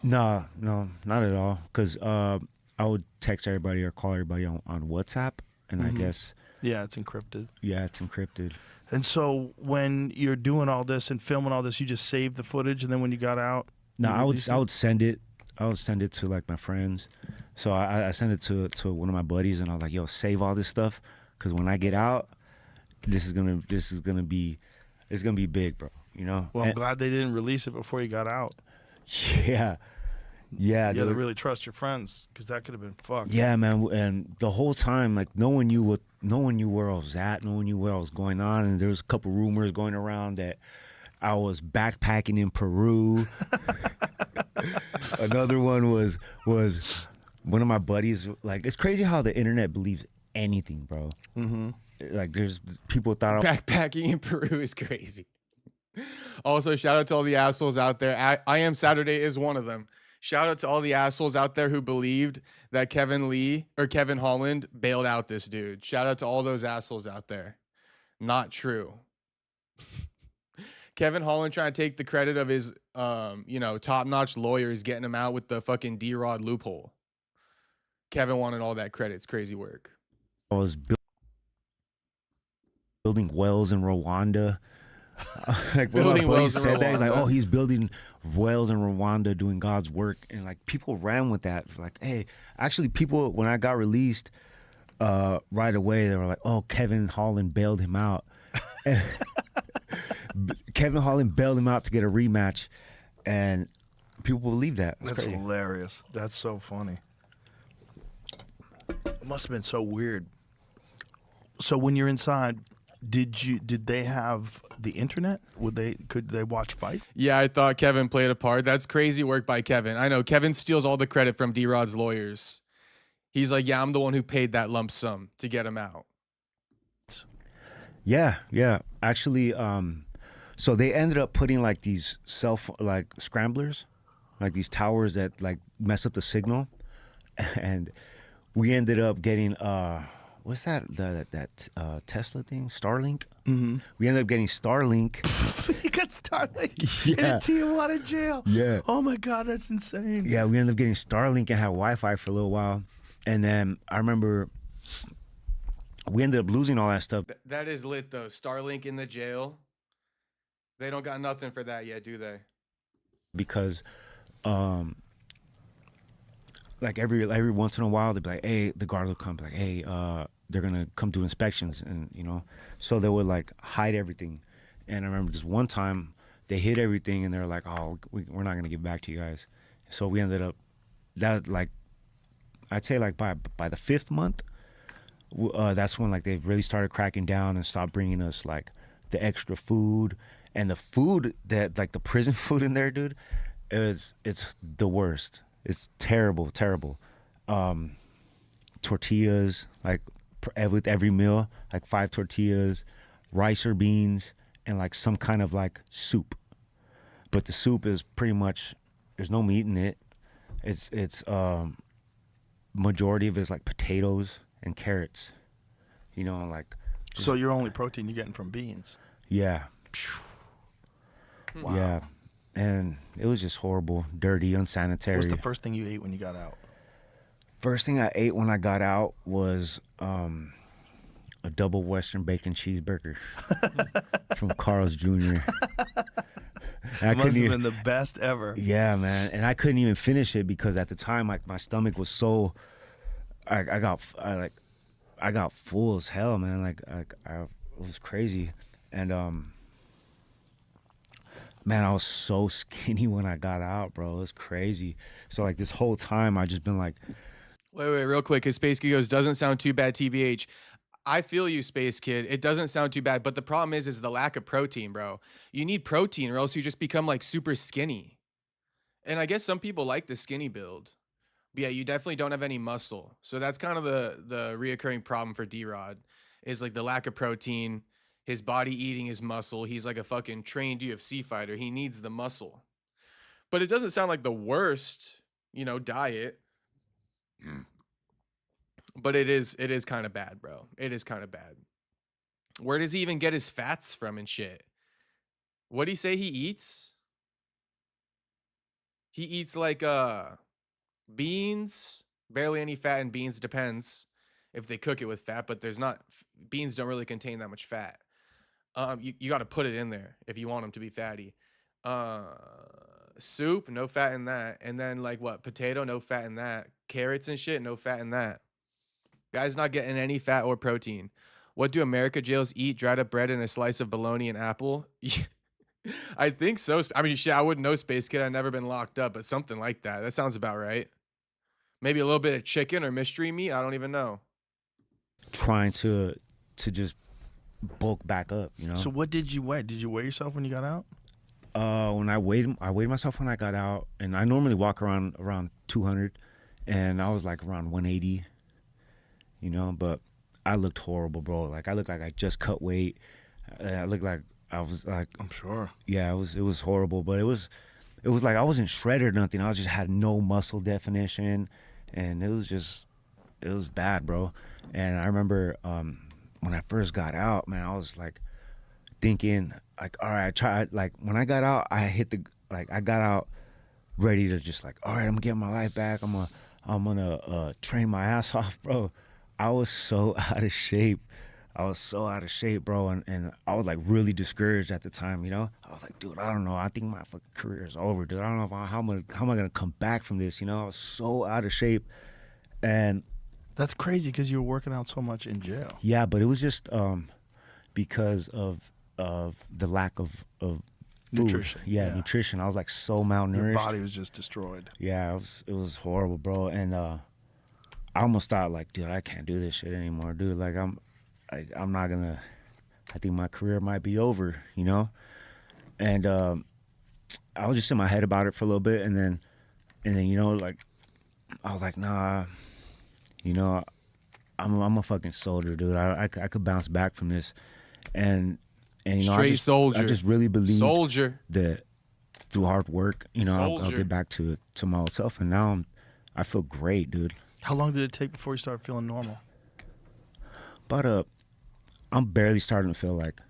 [SPEAKER 3] No, not at all. Because I would text everybody or call everybody on WhatsApp, and I guess
[SPEAKER 1] Yeah, it's encrypted.
[SPEAKER 3] yeah, it's encrypted.
[SPEAKER 1] And so when you're doing all this and filming all this, you just save the footage, and then when you got out,
[SPEAKER 3] No,
[SPEAKER 1] you
[SPEAKER 3] I
[SPEAKER 1] released
[SPEAKER 3] would send it. I would send it to like my friends. So I sent it to one of my buddies, and I was like, "Yo, save all this stuff, because when I get out, it's gonna be big, bro." You know.
[SPEAKER 1] Well, I'm glad they didn't release it before you got out.
[SPEAKER 3] Yeah. Yeah.
[SPEAKER 1] You got to really trust your friends, because that could have been fucked.
[SPEAKER 3] Yeah, man. And the whole time, like, no one knew where I was at. No one knew what was going on. And there was a couple rumors going around that I was backpacking in Peru. Another one was one of my buddies. Like, it's crazy how the internet believes anything, bro. Mm-hmm. Like, there's people thought
[SPEAKER 2] Backpacking in Peru is crazy. Also, shout out to all the assholes out there. I Am Saturday is one of them. Shout out to all the assholes out there who believed that Kevin Holland bailed out this dude. Shout out to all those assholes out there. Not true. Kevin Holland trying to take the credit of his, top-notch lawyers getting him out with the fucking D-Rod loophole. Kevin wanted all that credit. It's crazy work.
[SPEAKER 3] I was building wells in Rwanda. Like, when my buddy said that, he's like, "Oh, he's building wells in Rwanda, doing God's work," and like people ran with that. Like, hey, actually, people when I got released, right away they were like, "Oh, Kevin Holland bailed him out." Kevin Holland bailed him out to get a rematch, and people believe that.
[SPEAKER 1] That's
[SPEAKER 3] crazy.
[SPEAKER 1] hilarious. That's so funny. It must have been so weird. So when you're inside, did they have the internet? Could they watch fight?
[SPEAKER 2] Yeah, I thought Kevin played a part. That's crazy work by Kevin. I know Kevin steals all the credit from D-Rod's lawyers. He's like, yeah, I'm the one who paid that lump sum to get him out.
[SPEAKER 3] Yeah. Actually, so they ended up putting like these scramblers, like these towers that like mess up the signal, and we ended up getting what's that Tesla thing, Starlink? Mm-hmm. We ended up getting Starlink.
[SPEAKER 1] You got Starlink in
[SPEAKER 3] Yeah.
[SPEAKER 1] a Tijuana jail.
[SPEAKER 3] Yeah.
[SPEAKER 1] Oh my God, that's insane.
[SPEAKER 3] Yeah, we ended up getting Starlink and had Wi-Fi for a little while, and then I remember we ended up losing all that stuff.
[SPEAKER 2] That is lit though. Starlink in the jail. They don't got nothing for that yet, do they?
[SPEAKER 3] Because like every once in a while they'd be like, hey, the guards will come, like, hey, they're gonna come do inspections, and so they would like hide everything. And I remember this one time they hid everything, and they were like, oh, we're not gonna give back to you guys. So we ended up that, like, I'd say like by the 5th month, that's when like they really started cracking down and stopped bringing us like the extra food. And the food that, like, the prison food in there, dude, it's the worst. It's terrible. Tortillas, like, with every meal, like 5 tortillas, rice or beans, and like some kind of like soup. But the soup is pretty much, there's no meat in it. It's majority of it is like potatoes and carrots. Like.
[SPEAKER 1] So your only protein you're getting from beans.
[SPEAKER 3] Yeah.
[SPEAKER 1] Wow.
[SPEAKER 3] Yeah, and it was just horrible, dirty, unsanitary.
[SPEAKER 1] What's the first thing you ate when you got out?
[SPEAKER 3] First thing I ate when I got out was a double Western bacon cheeseburger from Carl's Jr.
[SPEAKER 1] It must have been the best ever.
[SPEAKER 3] Yeah, man, and I couldn't even finish it because at the time, like, my stomach was so, I got full as hell, man. Like it was crazy, and man, I was so skinny when I got out, bro. It was crazy. So, like, this whole time, I just been like...
[SPEAKER 2] Wait, real quick. His Space Kid goes, doesn't sound too bad, TBH. I feel you, Space Kid. It doesn't sound too bad, but the problem is the lack of protein, bro. You need protein or else you just become, like, super skinny. And I guess some people like the skinny build. But yeah, you definitely don't have any muscle. So that's kind of the reoccurring problem for D-Rod is, like, the lack of protein, his body eating his muscle. He's like a fucking trained UFC fighter. He needs the muscle. But it doesn't sound like the worst, diet. But it is kind of bad, bro. It is kind of bad. Where does he even get his fats from and shit? What do he say he eats? He eats like beans, barely any fat in beans. Depends if they cook it with fat, but there's not, beans don't really contain that much fat. You got to put it in there if you want them to be fatty. Soup, no fat in that. And then like what? Potato, no fat in that. Carrots and shit, no fat in that. Guy's not getting any fat or protein. What do America jails eat? Dried up bread and a slice of bologna and apple? I think so. I mean, shit, I wouldn't know, Space Kid. I've never been locked up, but something like that. That sounds about right. Maybe a little bit of chicken or mystery meat. I don't even know.
[SPEAKER 3] Trying to just bulk back up, you know.
[SPEAKER 1] So what did you weigh? Did you weigh yourself when you got out?
[SPEAKER 3] When I weighed myself when I got out, and I normally walk around 200, and I was like around 180, you know. But I looked horrible, bro. Like I looked like I just cut weight. I looked like I was like,
[SPEAKER 1] I'm sure.
[SPEAKER 3] Yeah, it was horrible, but it was like I wasn't shredded or nothing. I just had no muscle definition, and it was bad, bro. And I remember when I first got out, man, I was like thinking like, all right, I tried. Like when I got out, I got out ready to just like, all right, I'm gonna get my life back. I'm gonna train my ass off, bro. I was so out of shape. Bro, and I was like really discouraged at the time, you know. I was like, dude, I don't know. I think my fucking career is over, dude. I don't know how am I gonna come back from this, you know. I was so out of shape, and
[SPEAKER 1] That's crazy because you were working out so much in jail.
[SPEAKER 3] yeah, but it was just because of the lack of food.
[SPEAKER 1] Nutrition.
[SPEAKER 3] Yeah, nutrition. I was like so malnourished.
[SPEAKER 1] Your body was just destroyed.
[SPEAKER 3] Yeah, it was horrible, bro. And I almost thought like, dude, I can't do this shit anymore, dude. Like I'm not gonna. I think my career might be over, you know. And I was just in my head about it for a little bit, and then you know, like I was like, nah, you know, I'm a fucking soldier, dude. I could bounce back from this, and you know,
[SPEAKER 2] Soldier.
[SPEAKER 3] I just really believe
[SPEAKER 2] Soldier.
[SPEAKER 3] that through hard work, you know, I'll
[SPEAKER 2] Soldier.
[SPEAKER 3] get back to my old self, and now I feel great, dude.
[SPEAKER 1] How long did it take before you started feeling normal?
[SPEAKER 3] But I'm barely starting to feel like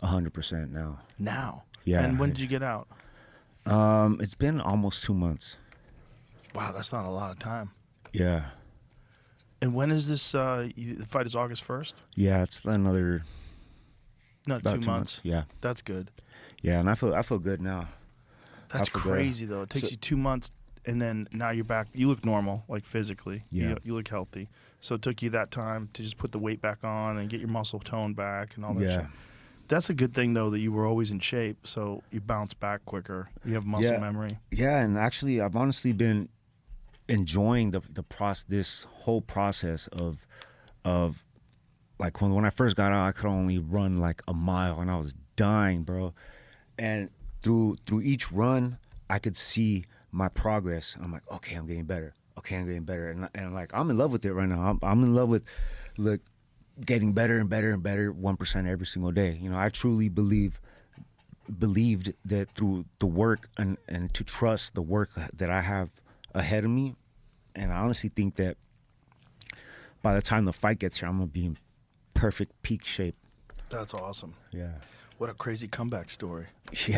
[SPEAKER 3] 100% now.
[SPEAKER 1] Now.
[SPEAKER 3] Yeah.
[SPEAKER 1] And when did you get out?
[SPEAKER 3] It's been almost 2 months.
[SPEAKER 1] Wow, that's not a lot of time.
[SPEAKER 3] Yeah.
[SPEAKER 1] And when is this? The fight is August 1st?
[SPEAKER 3] Yeah, it's another
[SPEAKER 1] No,
[SPEAKER 3] about
[SPEAKER 1] 2 months.
[SPEAKER 3] Yeah.
[SPEAKER 1] That's good.
[SPEAKER 3] Yeah, and I feel good now.
[SPEAKER 1] That's
[SPEAKER 3] feel good.
[SPEAKER 1] crazy, though. It takes you 2 months, and then now you're back. You look normal, like physically.
[SPEAKER 3] Yeah.
[SPEAKER 1] You look healthy. So it took you that time to just put the weight back on and get your muscle tone back and all that
[SPEAKER 3] Yeah.
[SPEAKER 1] shit. That's a good thing, though, that you were always in shape, so you bounce back quicker. You have muscle memory.
[SPEAKER 3] Yeah, and actually, I've honestly been enjoying this whole process of like when I first got out, I could only run like a mile, and I was dying, bro. And through each run, I could see my progress. I'm like, okay, I'm getting better. Okay, I'm getting better, and like I'm in love with it right now. I'm in love with like getting better and better and better 1% every single day. You know, I truly believed that through the work and to trust the work that I have ahead of me, and I honestly think that by the time the fight gets here, I'm gonna be in perfect peak shape.
[SPEAKER 1] That's awesome.
[SPEAKER 3] Yeah.
[SPEAKER 1] What a crazy comeback story.
[SPEAKER 3] Yeah.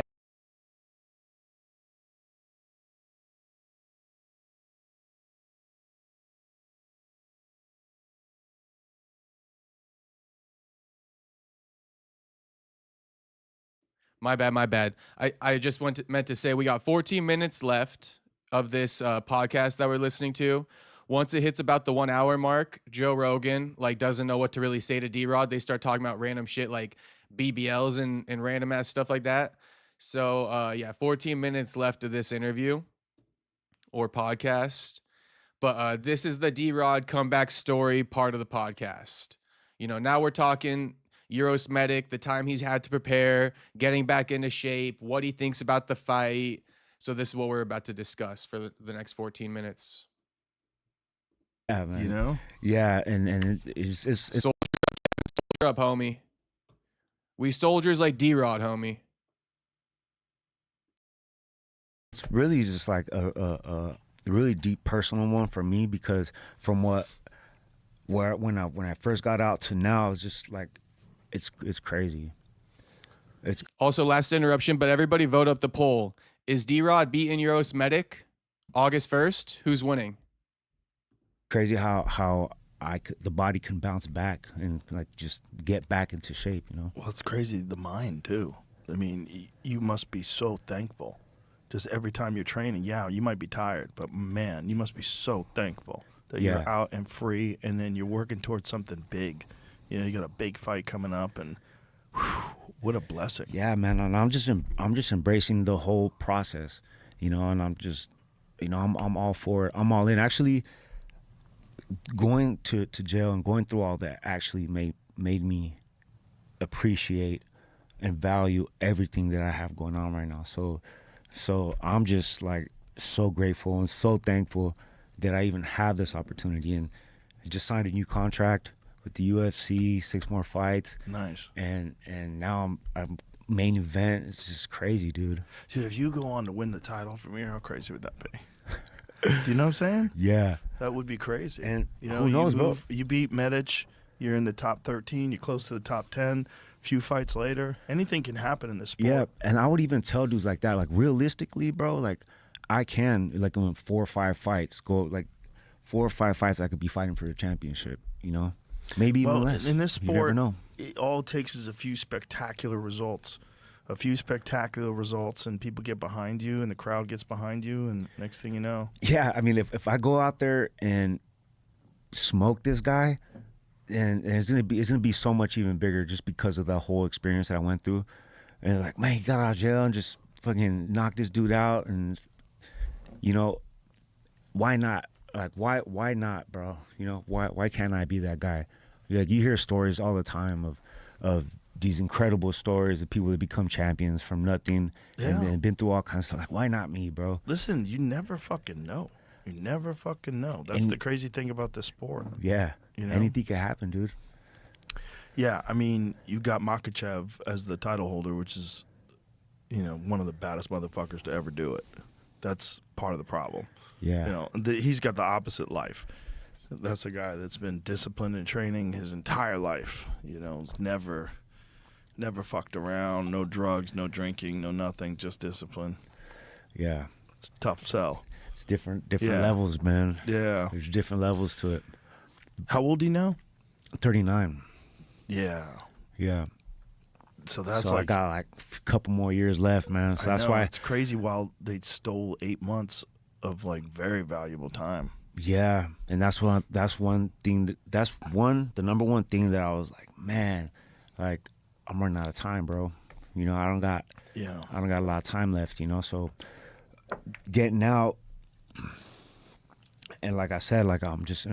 [SPEAKER 2] My bad. I just meant to say we got 14 minutes left of this podcast that we're listening to. Once it hits about the 1 hour mark, Joe Rogan like doesn't know what to really say to D-Rod. They start talking about random shit like BBLs and random ass stuff like that. So yeah, 14 minutes left of this interview or podcast. But this is the D-Rod comeback story part of the podcast. You know, now we're talking Euros Medic, the time he's had to prepare, getting back into shape, what he thinks about the fight. So this is what we're about to discuss for the next 14 minutes.
[SPEAKER 3] Yeah, man.
[SPEAKER 1] You know?
[SPEAKER 3] Yeah, and it's
[SPEAKER 2] Soldier up, homie. We soldiers like D-Rod, homie.
[SPEAKER 3] it's really just like a really deep personal one for me, because from when I first got out to now, it's just like it's crazy. It's
[SPEAKER 2] Also, last interruption, but everybody vote up the poll. Is D-Rod beating Euros Medic August 1st? Who's winning?
[SPEAKER 3] crazy how the body can bounce back and like just get back into shape, you know.
[SPEAKER 1] Well, it's crazy, the mind, too. I mean, you must be so thankful. Just every time you're training, yeah, you might be tired, but man, you must be so thankful that
[SPEAKER 3] Yeah.
[SPEAKER 1] you're out and free, and then you're working towards something big. You know, you got a big fight coming up, and whew, what a blessing.
[SPEAKER 3] Yeah, man, and I'm just embracing the whole process, you know, and I'm just, you know, I'm all for it. I'm all in. Actually, going to jail and going through all that actually made me appreciate and value everything that I have going on right now. So I'm just like so grateful and so thankful that I even have this opportunity, and I just signed a new contract with the UFC, 6 more fights.
[SPEAKER 1] Nice.
[SPEAKER 3] And now I'm main event. It's just crazy, dude.
[SPEAKER 1] Dude, if you go on to win the title from here, how crazy would that be? Do you know what I'm saying?
[SPEAKER 3] Yeah.
[SPEAKER 1] That would be crazy.
[SPEAKER 3] And
[SPEAKER 1] you know,
[SPEAKER 3] who knows,
[SPEAKER 1] you beat Medic, you're in the top 13, you're close to the top 10. Few fights later, anything can happen in this sport.
[SPEAKER 3] Yeah, and I would even tell dudes like that, like realistically, bro, like I can, like in 4 or 5 fights, go like 4 or 5 fights, I could be fighting for the championship, you know? Maybe even less.
[SPEAKER 1] In this
[SPEAKER 3] You never
[SPEAKER 1] sport,
[SPEAKER 3] know.
[SPEAKER 1] all it takes is a few spectacular results. And people get behind you, and the crowd gets behind you, and next thing you know.
[SPEAKER 3] Yeah, I mean, if I go out there and smoke this guy, and it's gonna be so much even bigger just because of the whole experience that I went through. And like, man, he got out of jail and just fucking knocked this dude out, and you know, why not? Like, why not, bro? You know, why can't I be that guy? Like, you hear stories all the time of these incredible stories of people that become champions from nothing,
[SPEAKER 1] Yeah.
[SPEAKER 3] and been through all kinds of stuff. Like, why not me, bro?
[SPEAKER 1] Listen, you never fucking know. You never fucking know. That's
[SPEAKER 3] And-
[SPEAKER 1] the crazy thing about this sport.
[SPEAKER 3] Yeah,
[SPEAKER 1] You know?
[SPEAKER 3] anything can happen, dude.
[SPEAKER 1] Yeah, I mean, you got Makachev as the title holder, which is, you know, one of the baddest motherfuckers to ever do it. That's part of the problem.
[SPEAKER 3] Yeah.
[SPEAKER 1] You know, he's got the opposite life. That's a guy that's been disciplined in training his entire life. You know, he's never fucked around, no drugs, no drinking, no nothing, just discipline.
[SPEAKER 3] Yeah.
[SPEAKER 1] It's a tough sell.
[SPEAKER 3] It's different
[SPEAKER 1] Yeah.
[SPEAKER 3] levels, man.
[SPEAKER 1] Yeah.
[SPEAKER 3] There's different levels to it.
[SPEAKER 1] How old are you now?
[SPEAKER 3] 39.
[SPEAKER 1] Yeah.
[SPEAKER 3] Yeah.
[SPEAKER 1] So that's
[SPEAKER 3] so I
[SPEAKER 1] like
[SPEAKER 3] got like a couple more years left, man. So
[SPEAKER 1] I
[SPEAKER 3] that's
[SPEAKER 1] know,
[SPEAKER 3] why.
[SPEAKER 1] it's crazy. While they stole 8 months of like very valuable time.
[SPEAKER 3] Yeah, and that's one thing. The number one thing that I was like, man, like I'm running out of time, bro. You know, I don't got a lot of time left. You know, so getting out, and like I said, like I'm just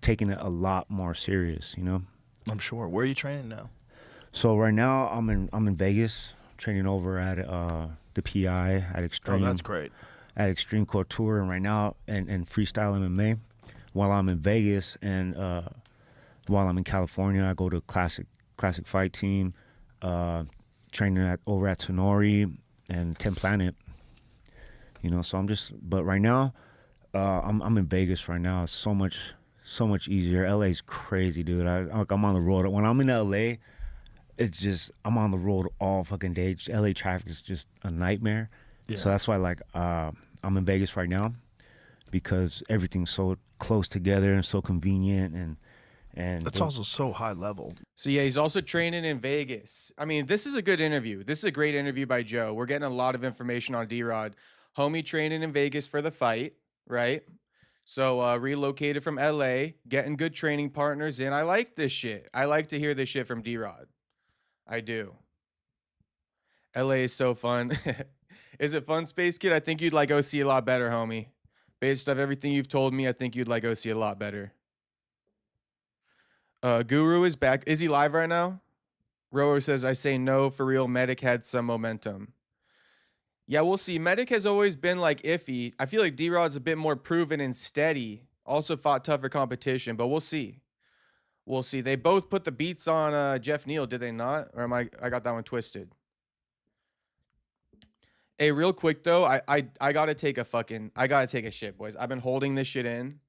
[SPEAKER 3] taking it a lot more serious. You know.
[SPEAKER 1] I'm sure. Where are you training now?
[SPEAKER 3] So right now I'm in Vegas training over at the PI at Extreme.
[SPEAKER 1] Oh, that's great.
[SPEAKER 3] At Extreme Couture, and right now and freestyle MMA. While I'm in Vegas and while I'm in California, I go to classic fight team, training over at Tenori and 10 Planet. You know, so but right now, I'm in Vegas right now. It's so much easier. LA's crazy, dude. I'm on the road. When I'm in LA, it's just I'm on the road all fucking day. LA traffic is just a nightmare.
[SPEAKER 1] Yeah.
[SPEAKER 3] So that's why I'm in Vegas right now, because everything's so close together and so convenient, and
[SPEAKER 1] It's also so high level.
[SPEAKER 2] So yeah, he's also training in Vegas. I mean, this is a good interview. This is a great interview by Joe. We're getting a lot of information on D-Rod. Homie training in Vegas for the fight, right? So relocated from LA, getting good training partners in. I like this shit. I like to hear this shit from D-Rod. I do. LA is so fun. Is it fun, Space Kid? I think you'd like OC a lot better, homie. Based off everything you've told me, I think you'd like OC a lot better. Guru is back. Is he live right now? Rower says, I say no, for real. Medic had some momentum. Yeah, we'll see. Medic has always been like iffy. I feel like D-Rod's a bit more proven and steady. Also fought tougher competition, but we'll see. We'll see. They both put the beats on Jeff Neal, did they not? Or I got that one twisted? Hey, real quick though, I gotta take a shit, boys. I've been holding this shit in,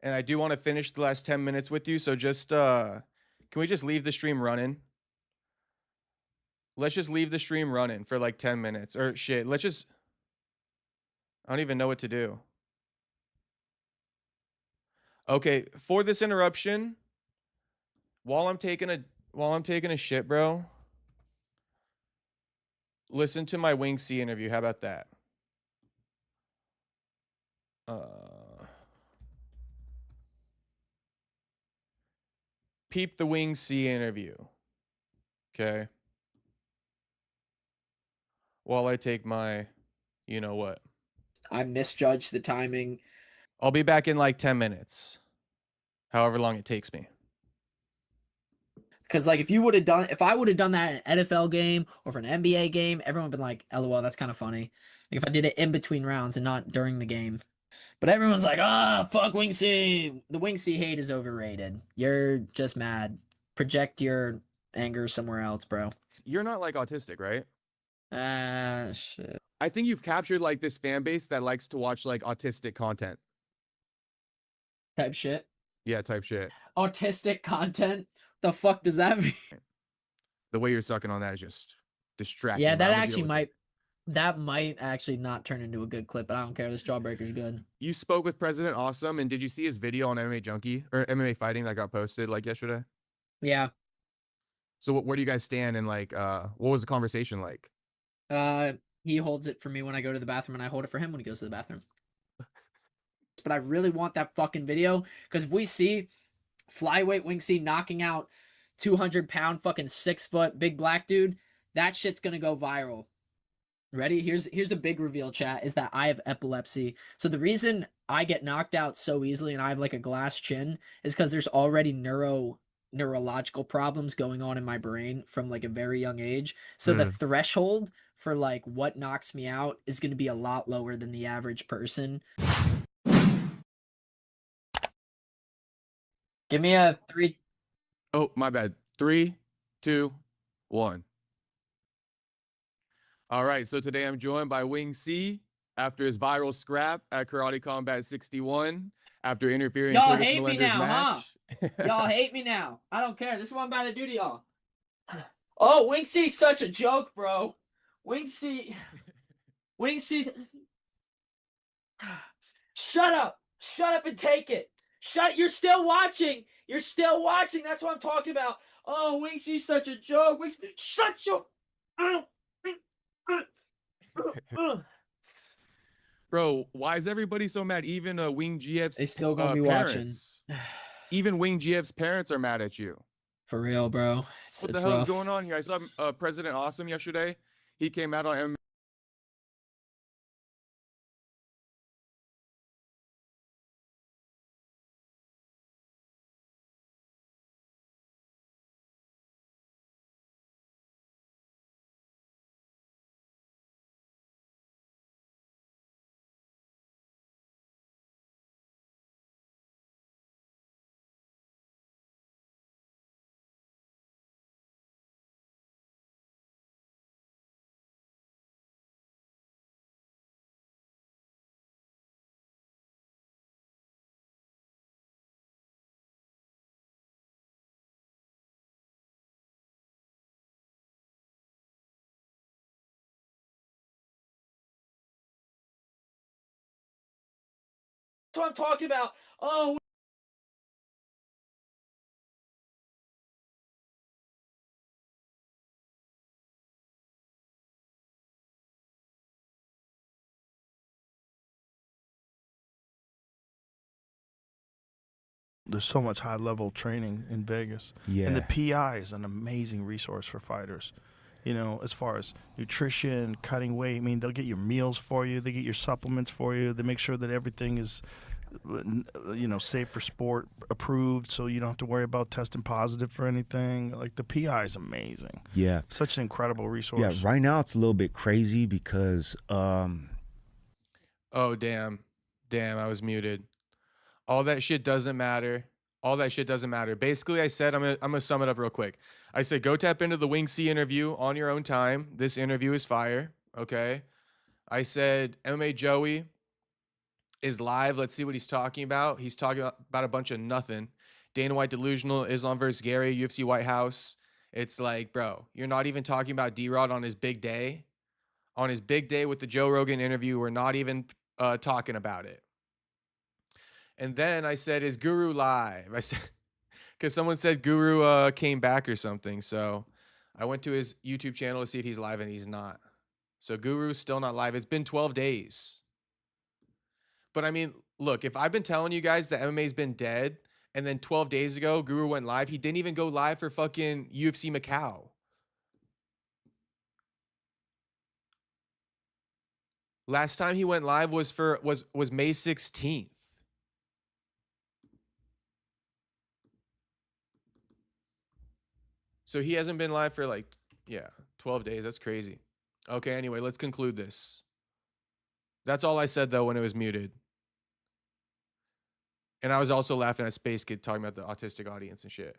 [SPEAKER 2] and I do want to finish the last 10 minutes with you. So just can we just leave the stream running? Let's just leave the stream running for like 10 minutes or shit. I don't even know what to do. Okay, for this interruption, while I'm taking a shit, bro, listen to my Wing C interview. How about that? Peep the Wing C interview. Okay. While I take my, you know what?
[SPEAKER 5] I misjudged the timing.
[SPEAKER 2] I'll be back in like 10 minutes. However long it takes me.
[SPEAKER 5] Because like if I would have done that in an NFL game or for an NBA game, everyone would be like, "LOL, that's kind of funny." Like if I did it in between rounds and not during the game. But everyone's like, fuck Wing C. The Wing C hate is overrated. You're just mad. Project your anger somewhere else, bro.
[SPEAKER 2] You're not like autistic, right?
[SPEAKER 5] Shit.
[SPEAKER 2] I think you've captured like this fan base that likes to watch like autistic content.
[SPEAKER 5] Type shit.
[SPEAKER 2] Yeah, type shit.
[SPEAKER 5] Autistic content? The fuck does that mean?
[SPEAKER 2] The way you're sucking on that is just distracting.
[SPEAKER 5] Yeah,
[SPEAKER 2] but
[SPEAKER 5] that
[SPEAKER 2] I'ma deal
[SPEAKER 5] actually
[SPEAKER 2] with it.
[SPEAKER 5] might actually not turn into a good clip, but I don't care. This Jawbreaker's good.
[SPEAKER 2] You spoke with President Awesome, and did you see his video on MMA Junkie or MMA Fighting that got posted like yesterday?
[SPEAKER 5] Yeah.
[SPEAKER 2] So where do you guys stand, and like what was the conversation like?
[SPEAKER 5] He holds it for me when I go to the bathroom, and I hold it for him when he goes to the bathroom. But I really want that fucking video, because if we see flyweight Wing C knocking out 200-pound fucking 6-foot big black dude, that shit's gonna go viral. Ready? Here's the big reveal, chat, is that I have epilepsy. So the reason I get knocked out so easily and I have like a glass chin is because there's already neurological problems going on in my brain from like a very young age. So the threshold for like what knocks me out is going to be a lot lower than the average person. Give me a 3.
[SPEAKER 2] Oh, my bad. 3, 2, 1. All right, so today I'm joined by Wing C after his viral scrap at Karate Combat 61 after interfering in
[SPEAKER 5] Y'all
[SPEAKER 2] Curtis
[SPEAKER 5] hate me
[SPEAKER 2] Melender's
[SPEAKER 5] now,
[SPEAKER 2] match.
[SPEAKER 5] Y'all hate me now. I don't care. This is what I'm about to do to y'all. Oh, Wing C's such a joke, bro. Wing C. Shut up. Shut up and take it. You're still watching. You're still watching. That's what I'm talking about. Oh, Wing C's such a joke. Shut your.
[SPEAKER 2] Bro, why is everybody so mad? Even Wing GF's
[SPEAKER 5] They still gonna be
[SPEAKER 2] parents. Even Wing GF's parents are mad at you.
[SPEAKER 5] For real, bro.
[SPEAKER 2] What the hell is going on here? I saw President Awesome yesterday. He came out on
[SPEAKER 5] That's what I'm talking about. Oh.
[SPEAKER 1] There's so much high level training in Vegas.
[SPEAKER 3] Yeah.
[SPEAKER 1] And the PI is an amazing resource for fighters. You know, as far as nutrition, cutting weight, I mean, they'll get your meals for you, they get your supplements for you, they make sure that everything is, you know, safe for sport, approved, so you don't have to worry about testing positive for anything. Like, the PI is amazing.
[SPEAKER 3] Yeah.
[SPEAKER 1] Such an incredible resource.
[SPEAKER 3] Yeah, right now it's a little bit crazy because
[SPEAKER 2] Oh, damn, I was muted. All that shit doesn't matter. Basically, I said, I'm gonna sum it up real quick. I said, go tap into the Wing C interview on your own time. This interview is fire. Okay. I said MMA Joey is live. Let's see what he's talking about. He's talking about a bunch of nothing. Dana White delusional, Islam versus Gary, UFC White House. It's like, bro, you're not even talking about D-Rod on his big day. On his big day with the Joe Rogan interview, we're not even talking about it. And then I said, is Guru live? I said, because someone said Guru came back or something. So I went to his YouTube channel to see if he's live, and he's not. So Guru's still not live. It's been 12 days. But I mean, look, if I've been telling you guys that MMA's been dead, and then 12 days ago, Guru went live, he didn't even go live for fucking UFC Macau. Last time he went live was May 16th. So he hasn't been live for like, 12 days. That's crazy. Okay, anyway, let's conclude this. That's all I said, though, when it was muted. And I was also laughing at Space Kid talking about the autistic audience and shit.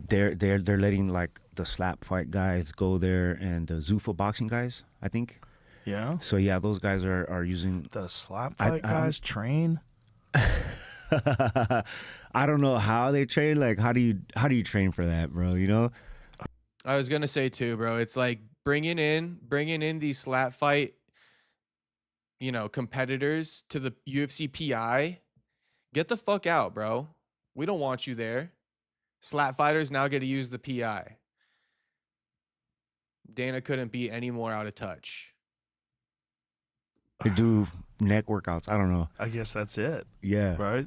[SPEAKER 3] They're letting like the slap fight guys go there and the Zuffa boxing guys, I think.
[SPEAKER 1] Yeah.
[SPEAKER 3] So yeah, those guys are using
[SPEAKER 1] The slap fight guys train.
[SPEAKER 3] I don't know how they train. Like, how do you train for that, bro? You know?
[SPEAKER 2] I was gonna say too, bro. It's like bringing in these slap fight, competitors to the UFC PI. Get the fuck out, bro. We don't want you there. Slap fighters now get to use the PI. Dana couldn't be any more out of touch.
[SPEAKER 3] They do neck workouts. I don't know.
[SPEAKER 1] I guess that's it,
[SPEAKER 3] Yeah.
[SPEAKER 1] right?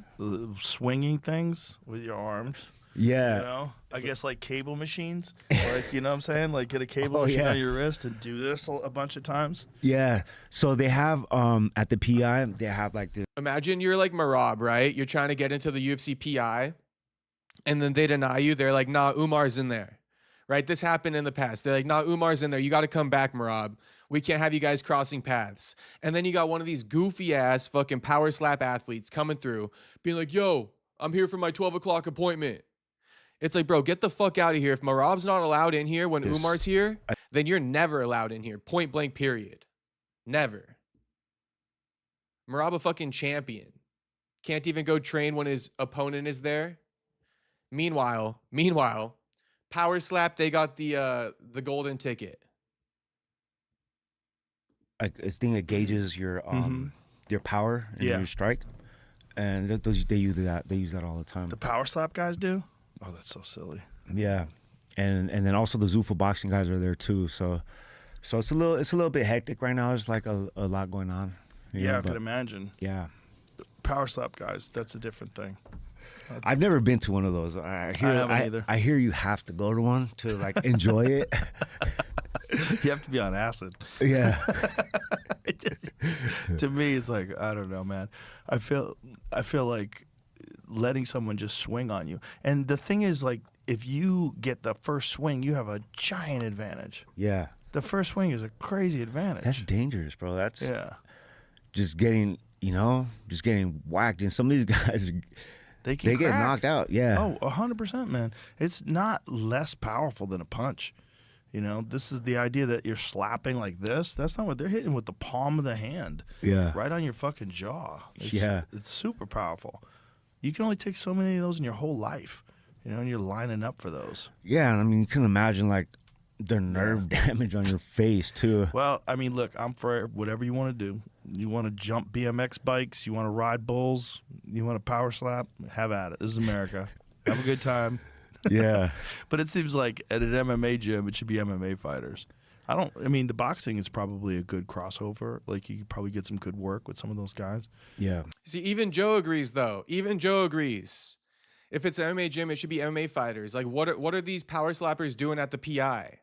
[SPEAKER 1] Swinging things with your arms.
[SPEAKER 3] Yeah.
[SPEAKER 1] You know, I guess like cable machines. Like, you know what I'm saying? Like get a cable machine
[SPEAKER 3] yeah.
[SPEAKER 1] on your wrist and do this a bunch of times.
[SPEAKER 3] Yeah. So they have at the PI, they have like the
[SPEAKER 2] Imagine you're like Marab, right? You're trying to get into the UFC PI, and then they deny you. They're like, nah, Umar's in there, right? This happened in the past. They're like, nah, Umar's in there. You got to come back, Marab. We can't have you guys crossing paths. And then you got one of these goofy ass fucking power slap athletes coming through being like, yo, I'm here for my 12 o'clock appointment. It's like, bro, get the fuck out of here. If Marab's not allowed in here when Umar's here, then you're never allowed in here. Point blank, period. Never. Marab a fucking champion. Can't even go train when his opponent is there. Meanwhile, power slap, they got the golden ticket.
[SPEAKER 3] like this thing that gauges your power and your strike, and they use that all the time.
[SPEAKER 1] The power slap guys do? Oh, that's so silly.
[SPEAKER 3] Yeah, and then also the Zuffa boxing guys are there too. So it's a little bit hectic right now. There's like a lot going on.
[SPEAKER 1] Yeah, I could imagine.
[SPEAKER 3] Yeah,
[SPEAKER 1] Power slap guys, that's a different thing.
[SPEAKER 3] I've never been to one of those. I
[SPEAKER 1] haven't either.
[SPEAKER 3] I hear you have to go to one to like enjoy it.
[SPEAKER 1] You have to be on acid.
[SPEAKER 3] Yeah.
[SPEAKER 1] To me, it's like, I don't know, man. I feel like letting someone just swing on you. And the thing is, like, if you get the first swing, you have a giant advantage.
[SPEAKER 3] Yeah.
[SPEAKER 1] The first swing is a crazy advantage.
[SPEAKER 3] That's dangerous, bro. That's just getting whacked. And some of these guys, they get knocked out. Yeah.
[SPEAKER 1] Oh, 100%, man. It's not less powerful than a punch. You know, this is the idea that you're slapping like this. That's not what they're hitting with the palm of the hand.
[SPEAKER 3] Yeah.
[SPEAKER 1] Right on your fucking jaw. It's super powerful. You can only take so many of those in your whole life. You know, and you're lining up for those.
[SPEAKER 3] Yeah, I mean, you can imagine like their nerve damage on your face too.
[SPEAKER 1] Well, I mean, look, I'm for whatever you want to do. You want to jump BMX bikes, you want to ride bulls, you want to power slap, have at it. This is America. Have a good time.
[SPEAKER 3] Yeah.
[SPEAKER 1] But it seems like at an MMA gym, it should be MMA fighters. I mean, the boxing is probably a good crossover. Like, you could probably get some good work with some of those guys.
[SPEAKER 3] Yeah.
[SPEAKER 2] See, even Joe agrees, though. Even Joe agrees. If it's an MMA gym, it should be MMA fighters. Like, what are these power slappers doing at the PI?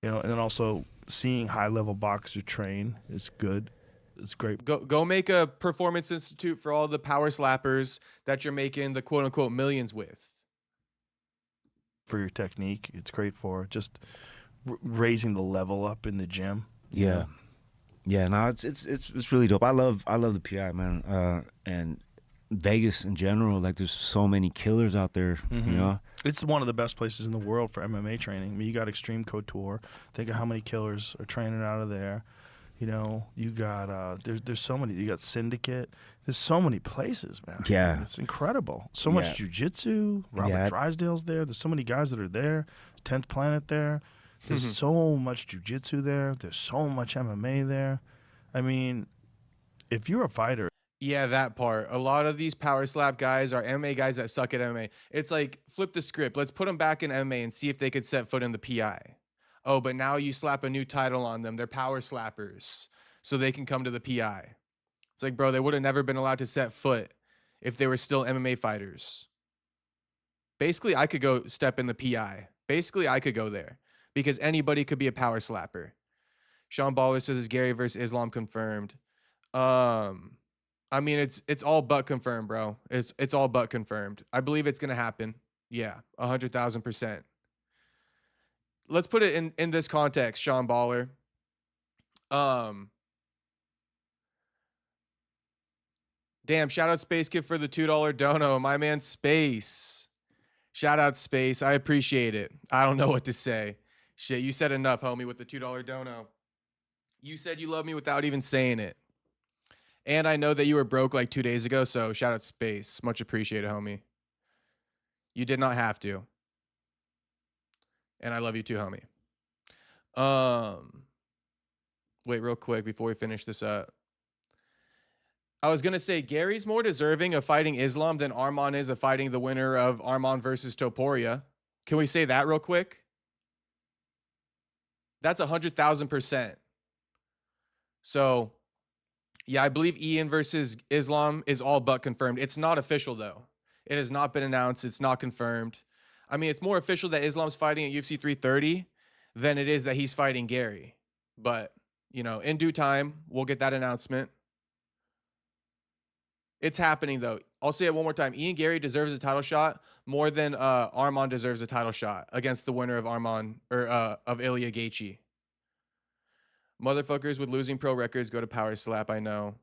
[SPEAKER 1] You know, and then also seeing high-level boxers train is good. It's great.
[SPEAKER 2] Go make a performance institute for all the power slappers that you're making the quote-unquote millions with.
[SPEAKER 1] For your technique, it's great for just raising the level up in the gym.
[SPEAKER 3] Yeah. Yeah, no, it's really dope. I love the PI, man. And Vegas in general, like there's so many killers out there, you know.
[SPEAKER 1] It's one of the best places in the world for MMA training. I mean, you got Extreme Couture. Think of how many killers are training out of there. You know, you got there's so many. You got Syndicate. There's so many places, man.
[SPEAKER 3] Yeah.
[SPEAKER 1] It's incredible. So much jiu-jitsu. Robert Drysdale's there. There's so many guys that are there. 10th Planet there. There's so much jiu-jitsu there. There's so much MMA there. I mean, if you're a fighter.
[SPEAKER 2] Yeah, that part. A lot of these power slap guys are MMA guys that suck at MMA. It's like, flip the script. Let's put them back in MMA and see if they could set foot in the PI. Oh, but now you slap a new title on them. They're power slappers, so they can come to the PI. It's like, bro, they would have never been allowed to set foot if they were still MMA fighters. Basically, I could go step in the PI. Basically, I could go there because anybody could be a power slapper. Sean Baller says, is Gary versus Islam confirmed? I mean, it's all but confirmed, bro. It's all but confirmed. I believe it's gonna happen. Yeah, 100,000%. Let's put it in this context, Sean Baller. Damn, shout out Space Kid for the $2 dono. My man Space. Shout out Space. I appreciate it. I don't know what to say. Shit, you said enough, homie, with the $2 dono. You said you love me without even saying it. And I know that you were broke like 2 days ago, so shout out Space. Much appreciated, homie. You did not have to. And I love you too, homie. Wait, real quick before we finish this up. I was going to say Gary's more deserving of fighting Islam than Arman is of fighting the winner of Arman versus Topuria. Can we say that real quick? That's 100,000%. So, yeah, I believe Ian versus Islam is all but confirmed. It's not official, though. It has not been announced. It's not confirmed. I mean, it's more official that Islam's fighting at UFC 330 than it is that he's fighting Gary. But, you know, in due time, we'll get that announcement. It's happening, though. I'll say it one more time. Ian Gary deserves a title shot more than Arman deserves a title shot against the winner of Arman or of Ilya Gaethje. Motherfuckers with losing pro records go to power slap, I know.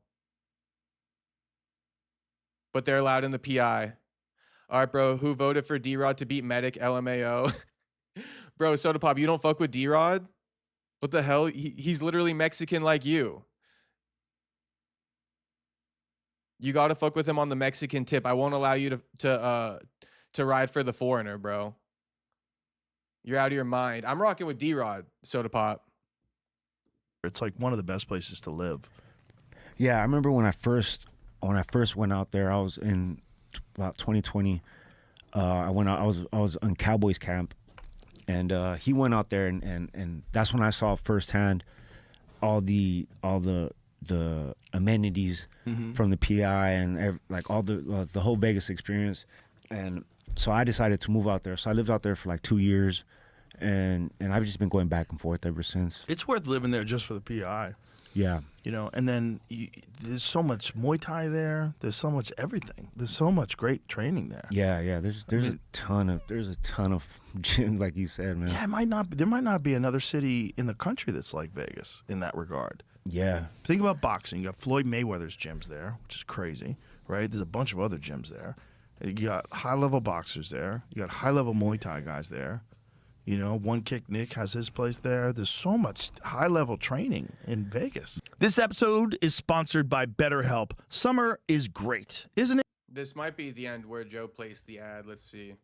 [SPEAKER 2] But they're allowed in the PI. All right, bro. Who voted for D-Rod to beat Medic LMAO? Bro, Soda Pop, you don't fuck with D-Rod? What the hell? He's literally Mexican like you. You got to fuck with him on the Mexican tip. I won't allow you to ride for the foreigner, bro. You're out of your mind. I'm rocking with D-Rod, Soda Pop.
[SPEAKER 1] It's like one of the best places to live.
[SPEAKER 3] Yeah, I remember when I first went out there. I was in about 2020. I was on Cowboys camp, and he went out there, and that's when I saw firsthand all the amenities from the PI and like all the whole Vegas experience. And so I decided to move out there. So I lived out there for like 2 years, and I've just been going back and forth ever since.
[SPEAKER 1] It's worth living there just for the PI.
[SPEAKER 3] Yeah.
[SPEAKER 1] You know, and then there's so much Muay Thai there. There's so much everything. There's so much great training there.
[SPEAKER 3] Yeah. There's a ton of gyms, like you said, man.
[SPEAKER 1] Yeah, there might not be another city in the country that's like Vegas in that regard.
[SPEAKER 3] Yeah.
[SPEAKER 1] Think about boxing. You got Floyd Mayweather's gyms there, which is crazy, right? There's a bunch of other gyms there. You got high-level boxers there. You got high-level Muay Thai guys there. You know, One Kick Nick has his place there. There's so much high-level training in Vegas. This episode is sponsored by BetterHelp. Summer is great, isn't it?
[SPEAKER 2] This might be the end where Joe placed the ad. Let's see.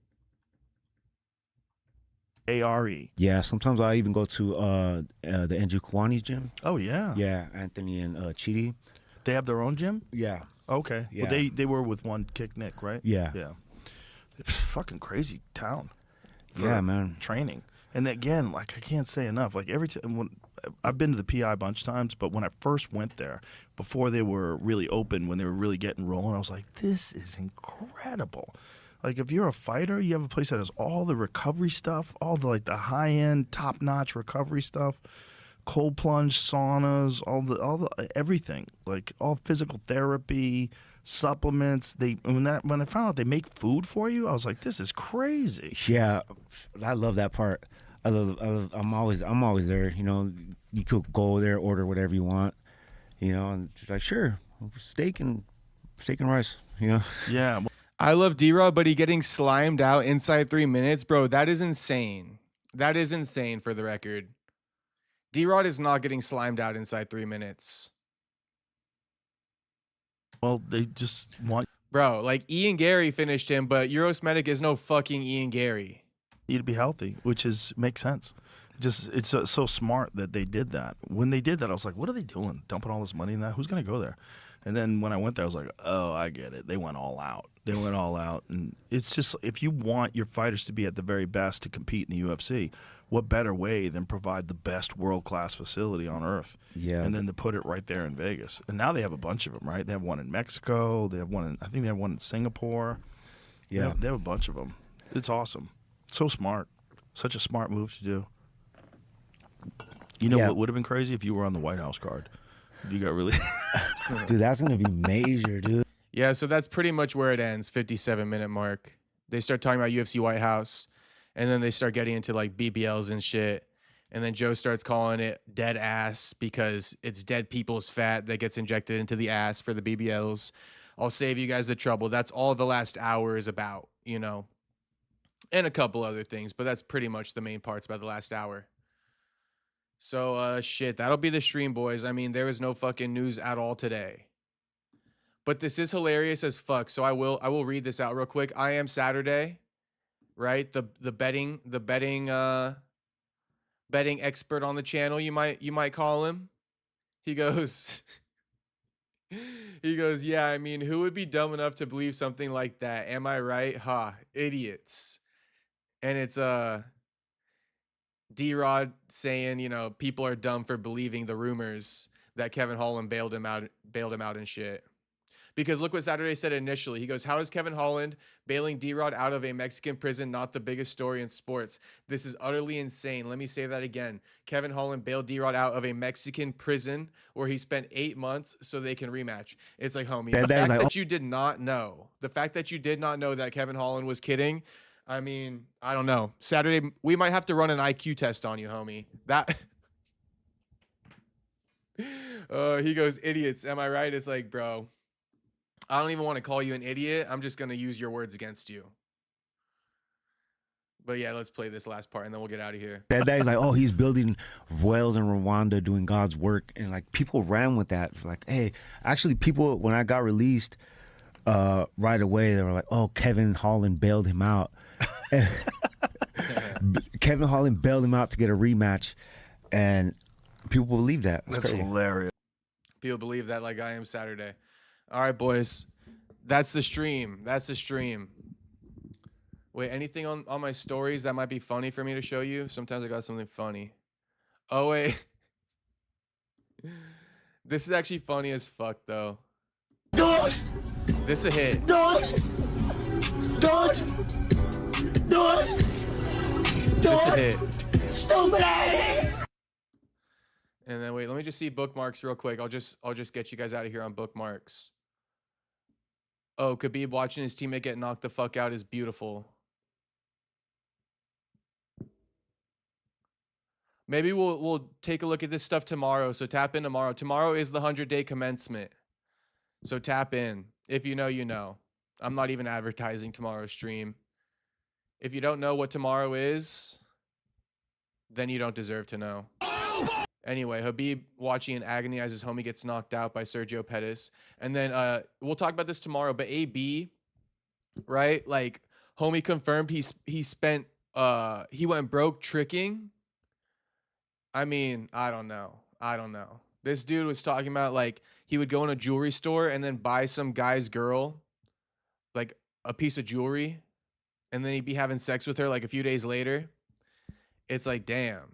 [SPEAKER 1] ARE.
[SPEAKER 3] Yeah, sometimes I even go to the Andrew Kwani's gym.
[SPEAKER 1] Oh, yeah.
[SPEAKER 3] Yeah, Anthony and Chidi.
[SPEAKER 1] They have their own gym?
[SPEAKER 3] Yeah.
[SPEAKER 1] Okay.
[SPEAKER 3] Yeah.
[SPEAKER 1] Well, they were with One Kick Nick, right?
[SPEAKER 3] Yeah.
[SPEAKER 1] Yeah. It's fucking crazy town.
[SPEAKER 3] Yeah, man.
[SPEAKER 1] Training. And again, like I can't say enough. Like every time when I've been to the PI a bunch of times, but when I first went there, before they were really open, when they were really getting rolling, I was like, this is incredible. Like if you're a fighter, you have a place that has all the recovery stuff, all the like the high end, top notch recovery stuff, cold plunge saunas, all the everything, like all physical therapy, supplements. When I found out they make food for you, I was like, this is crazy.
[SPEAKER 3] Yeah, I love that part. I'm always there. You know, you could go there, order whatever you want. You know, and just like sure, steak and rice. You know,
[SPEAKER 1] Yeah.
[SPEAKER 2] I love D-Rod, but he getting slimed out inside 3 minutes, bro. That is insane. That is insane for the record. D-Rod is not getting slimed out inside 3 minutes.
[SPEAKER 1] Well, they just want
[SPEAKER 2] Bro, like Ian Gary finished him, but Euros Medic is no fucking Ian Gary.
[SPEAKER 1] you to be healthy, which makes sense. Just it's so smart that they did that. When they did that, I was like, what are they doing? Dumping all this money in that? Who's gonna go there? And then when I went there, I was like, oh, I get it. They went all out. They went all out. And it's just, if you want your fighters to be at the very best to compete in the UFC, what better way than provide the best world-class facility on earth?
[SPEAKER 3] Yeah.
[SPEAKER 1] And then to put it right there in Vegas. And now they have a bunch of them, right? They have one in Mexico. They have one in, I think they have one in Singapore.
[SPEAKER 3] yeah.
[SPEAKER 1] They have a bunch of them. It's awesome. So smart. Such a smart move to do. You know
[SPEAKER 3] Yeah.
[SPEAKER 1] what would have been crazy if you were on the White House card? If you got really...
[SPEAKER 3] Dude, that's gonna be major, dude.
[SPEAKER 2] Yeah, so that's pretty much where it ends, 57-minute mark. They start talking about UFC White House, and then they start getting into like BBLs and shit. And then Joe starts calling it dead ass because it's dead people's fat that gets injected into the ass for the BBLs. I'll save you guys the trouble. That's all the last hour is about, you know, and a couple other things, but that's pretty much the main parts about the last hour. So, shit, that'll be the stream, boys. I mean, there was no fucking news at all today. But this is hilarious as fuck. So I will read this out real quick. I am Saturday, right? The betting expert on the channel, you might call him. He goes yeah, I mean, who would be dumb enough to believe something like that? Am I right? Ha, idiots. And it's D-Rod saying, you know, people are dumb for believing the rumors that Kevin Holland bailed him out and shit. Because look what Saturday said initially. He goes, how is Kevin Holland bailing D-Rod out of a Mexican prison not the biggest story in sports? This is utterly insane. Let me say that again. Kevin Holland bailed D-Rod out of a Mexican prison where he spent 8 months so they can rematch. It's like, homie, the fact that you did not know, that Kevin Holland was kidding, I mean, I don't know. Saturday, we might have to run an IQ test on you, homie. That... he goes, idiots, am I right? It's like, bro... I don't even want to call you an idiot. I'm just going to use your words against you. But yeah, let's play this last part and then we'll get out of here.
[SPEAKER 3] That he's like, oh, he's building wells in Rwanda, doing God's work. And like people ran with that. Like, hey, actually people, when I got released right away, they were like, oh, Kevin Holland bailed him out. Kevin Holland bailed him out to get a rematch. And people believe that.
[SPEAKER 1] That's hilarious.
[SPEAKER 2] People believe that like I am Saturday. All right, boys. That's the stream. Wait, anything on my stories that might be funny for me to show you? Sometimes I got something funny. Oh, wait. This is actually funny as fuck, though. This a hit. This a hit. Stupid. And then wait, let me just see bookmarks real quick. I'll just get you guys out of here on bookmarks. Oh, Khabib watching his teammate get knocked the fuck out is beautiful. Maybe we'll take a look at this stuff tomorrow. So tap in tomorrow. Tomorrow is the 100-day commencement. So tap in. If you know, you know. I'm not even advertising tomorrow's stream. If you don't know what tomorrow is, then you don't deserve to know. Anyway, Khabib watching in agony as his homie gets knocked out by Sergio Pettis. And then we'll talk about this tomorrow, but AB, right? Like, homie confirmed he spent he went broke tricking. I mean, I don't know. This dude was talking about like he would go in a jewelry store and then buy some guy's girl like a piece of jewelry and then he'd be having sex with her like a few days later. It's like, damn.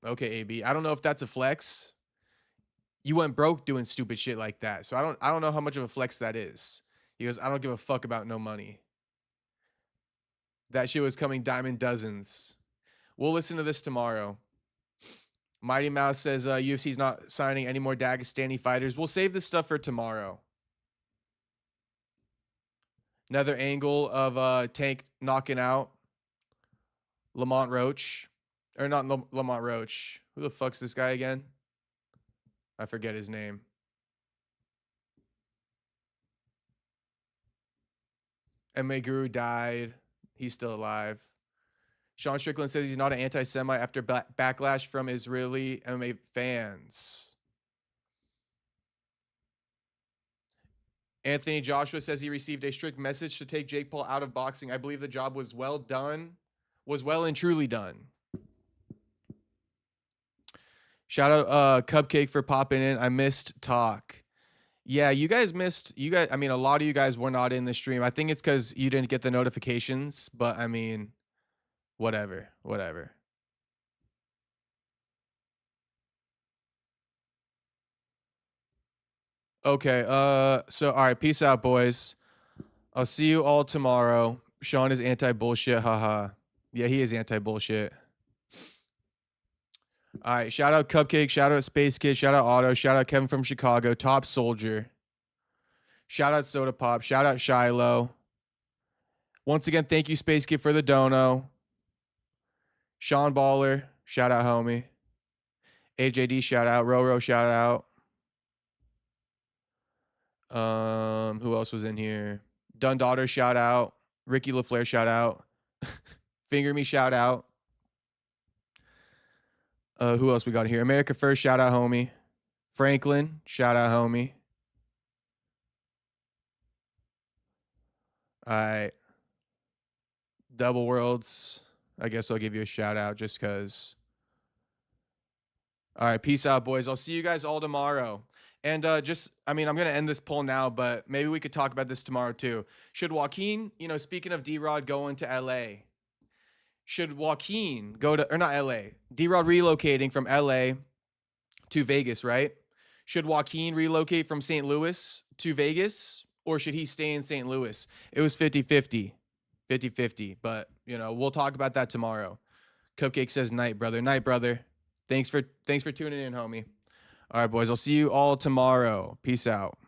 [SPEAKER 2] Okay, AB. I don't know if that's a flex. You went broke doing stupid shit like that. So I don't know how much of a flex that is. He goes, I don't give a fuck about no money. That shit was coming diamond dozens. We'll listen to this tomorrow. Mighty Mouse says UFC's not signing any more Dagestani fighters. We'll save this stuff for tomorrow. Another angle of Tank knocking out Lamont Roach. Or not Lamont Roach. Who the fuck's this guy again? I forget his name. MMA Guru died. He's still alive. Sean Strickland says he's not an anti-Semite after backlash from Israeli MMA fans. Anthony Joshua says he received a strict message to take Jake Paul out of boxing. I believe the job was well done, was well and truly done. Shout out Cupcake for popping in. I missed talk. Yeah, you guys missed. I mean, a lot of you guys were not in the stream. I think it's because you didn't get the notifications, but I mean, whatever. Okay, so all right, peace out, boys. I'll see you all tomorrow. Sean is anti-bullshit, haha. Yeah, he is anti-bullshit. All right, shout out Cupcake, shout out Space Kid, shout out Otto, shout out Kevin from Chicago, Top Soldier. Shout out Soda Pop, shout out Shiloh. Once again, thank you, Space Kid, for the dono. Sean Baller, shout out, homie. AJD, shout out. Roro, shout out. Who else was in here? Dundaughter, shout out. Ricky LaFleur, shout out. Finger Me, shout out. Who else we got here? America First, shout out, homie. Franklin, shout out, homie. All right. Double Worlds, I guess I'll give you a shout out just because. All right, peace out, boys. I'll see you guys all tomorrow. And I'm going to end this poll now, but maybe we could talk about this tomorrow too. Should Joaquin, speaking of D-Rod going to LA, should Joaquin go to, or not LA, D-Rod relocating from LA to Vegas, right? Should Joaquin relocate from St. Louis to Vegas, or should he stay in St. Louis? It was 50-50, but we'll talk about that tomorrow. Cupcake says night, brother. Night, brother. Thanks for tuning in, homie. All right, boys. I'll see you all tomorrow. Peace out.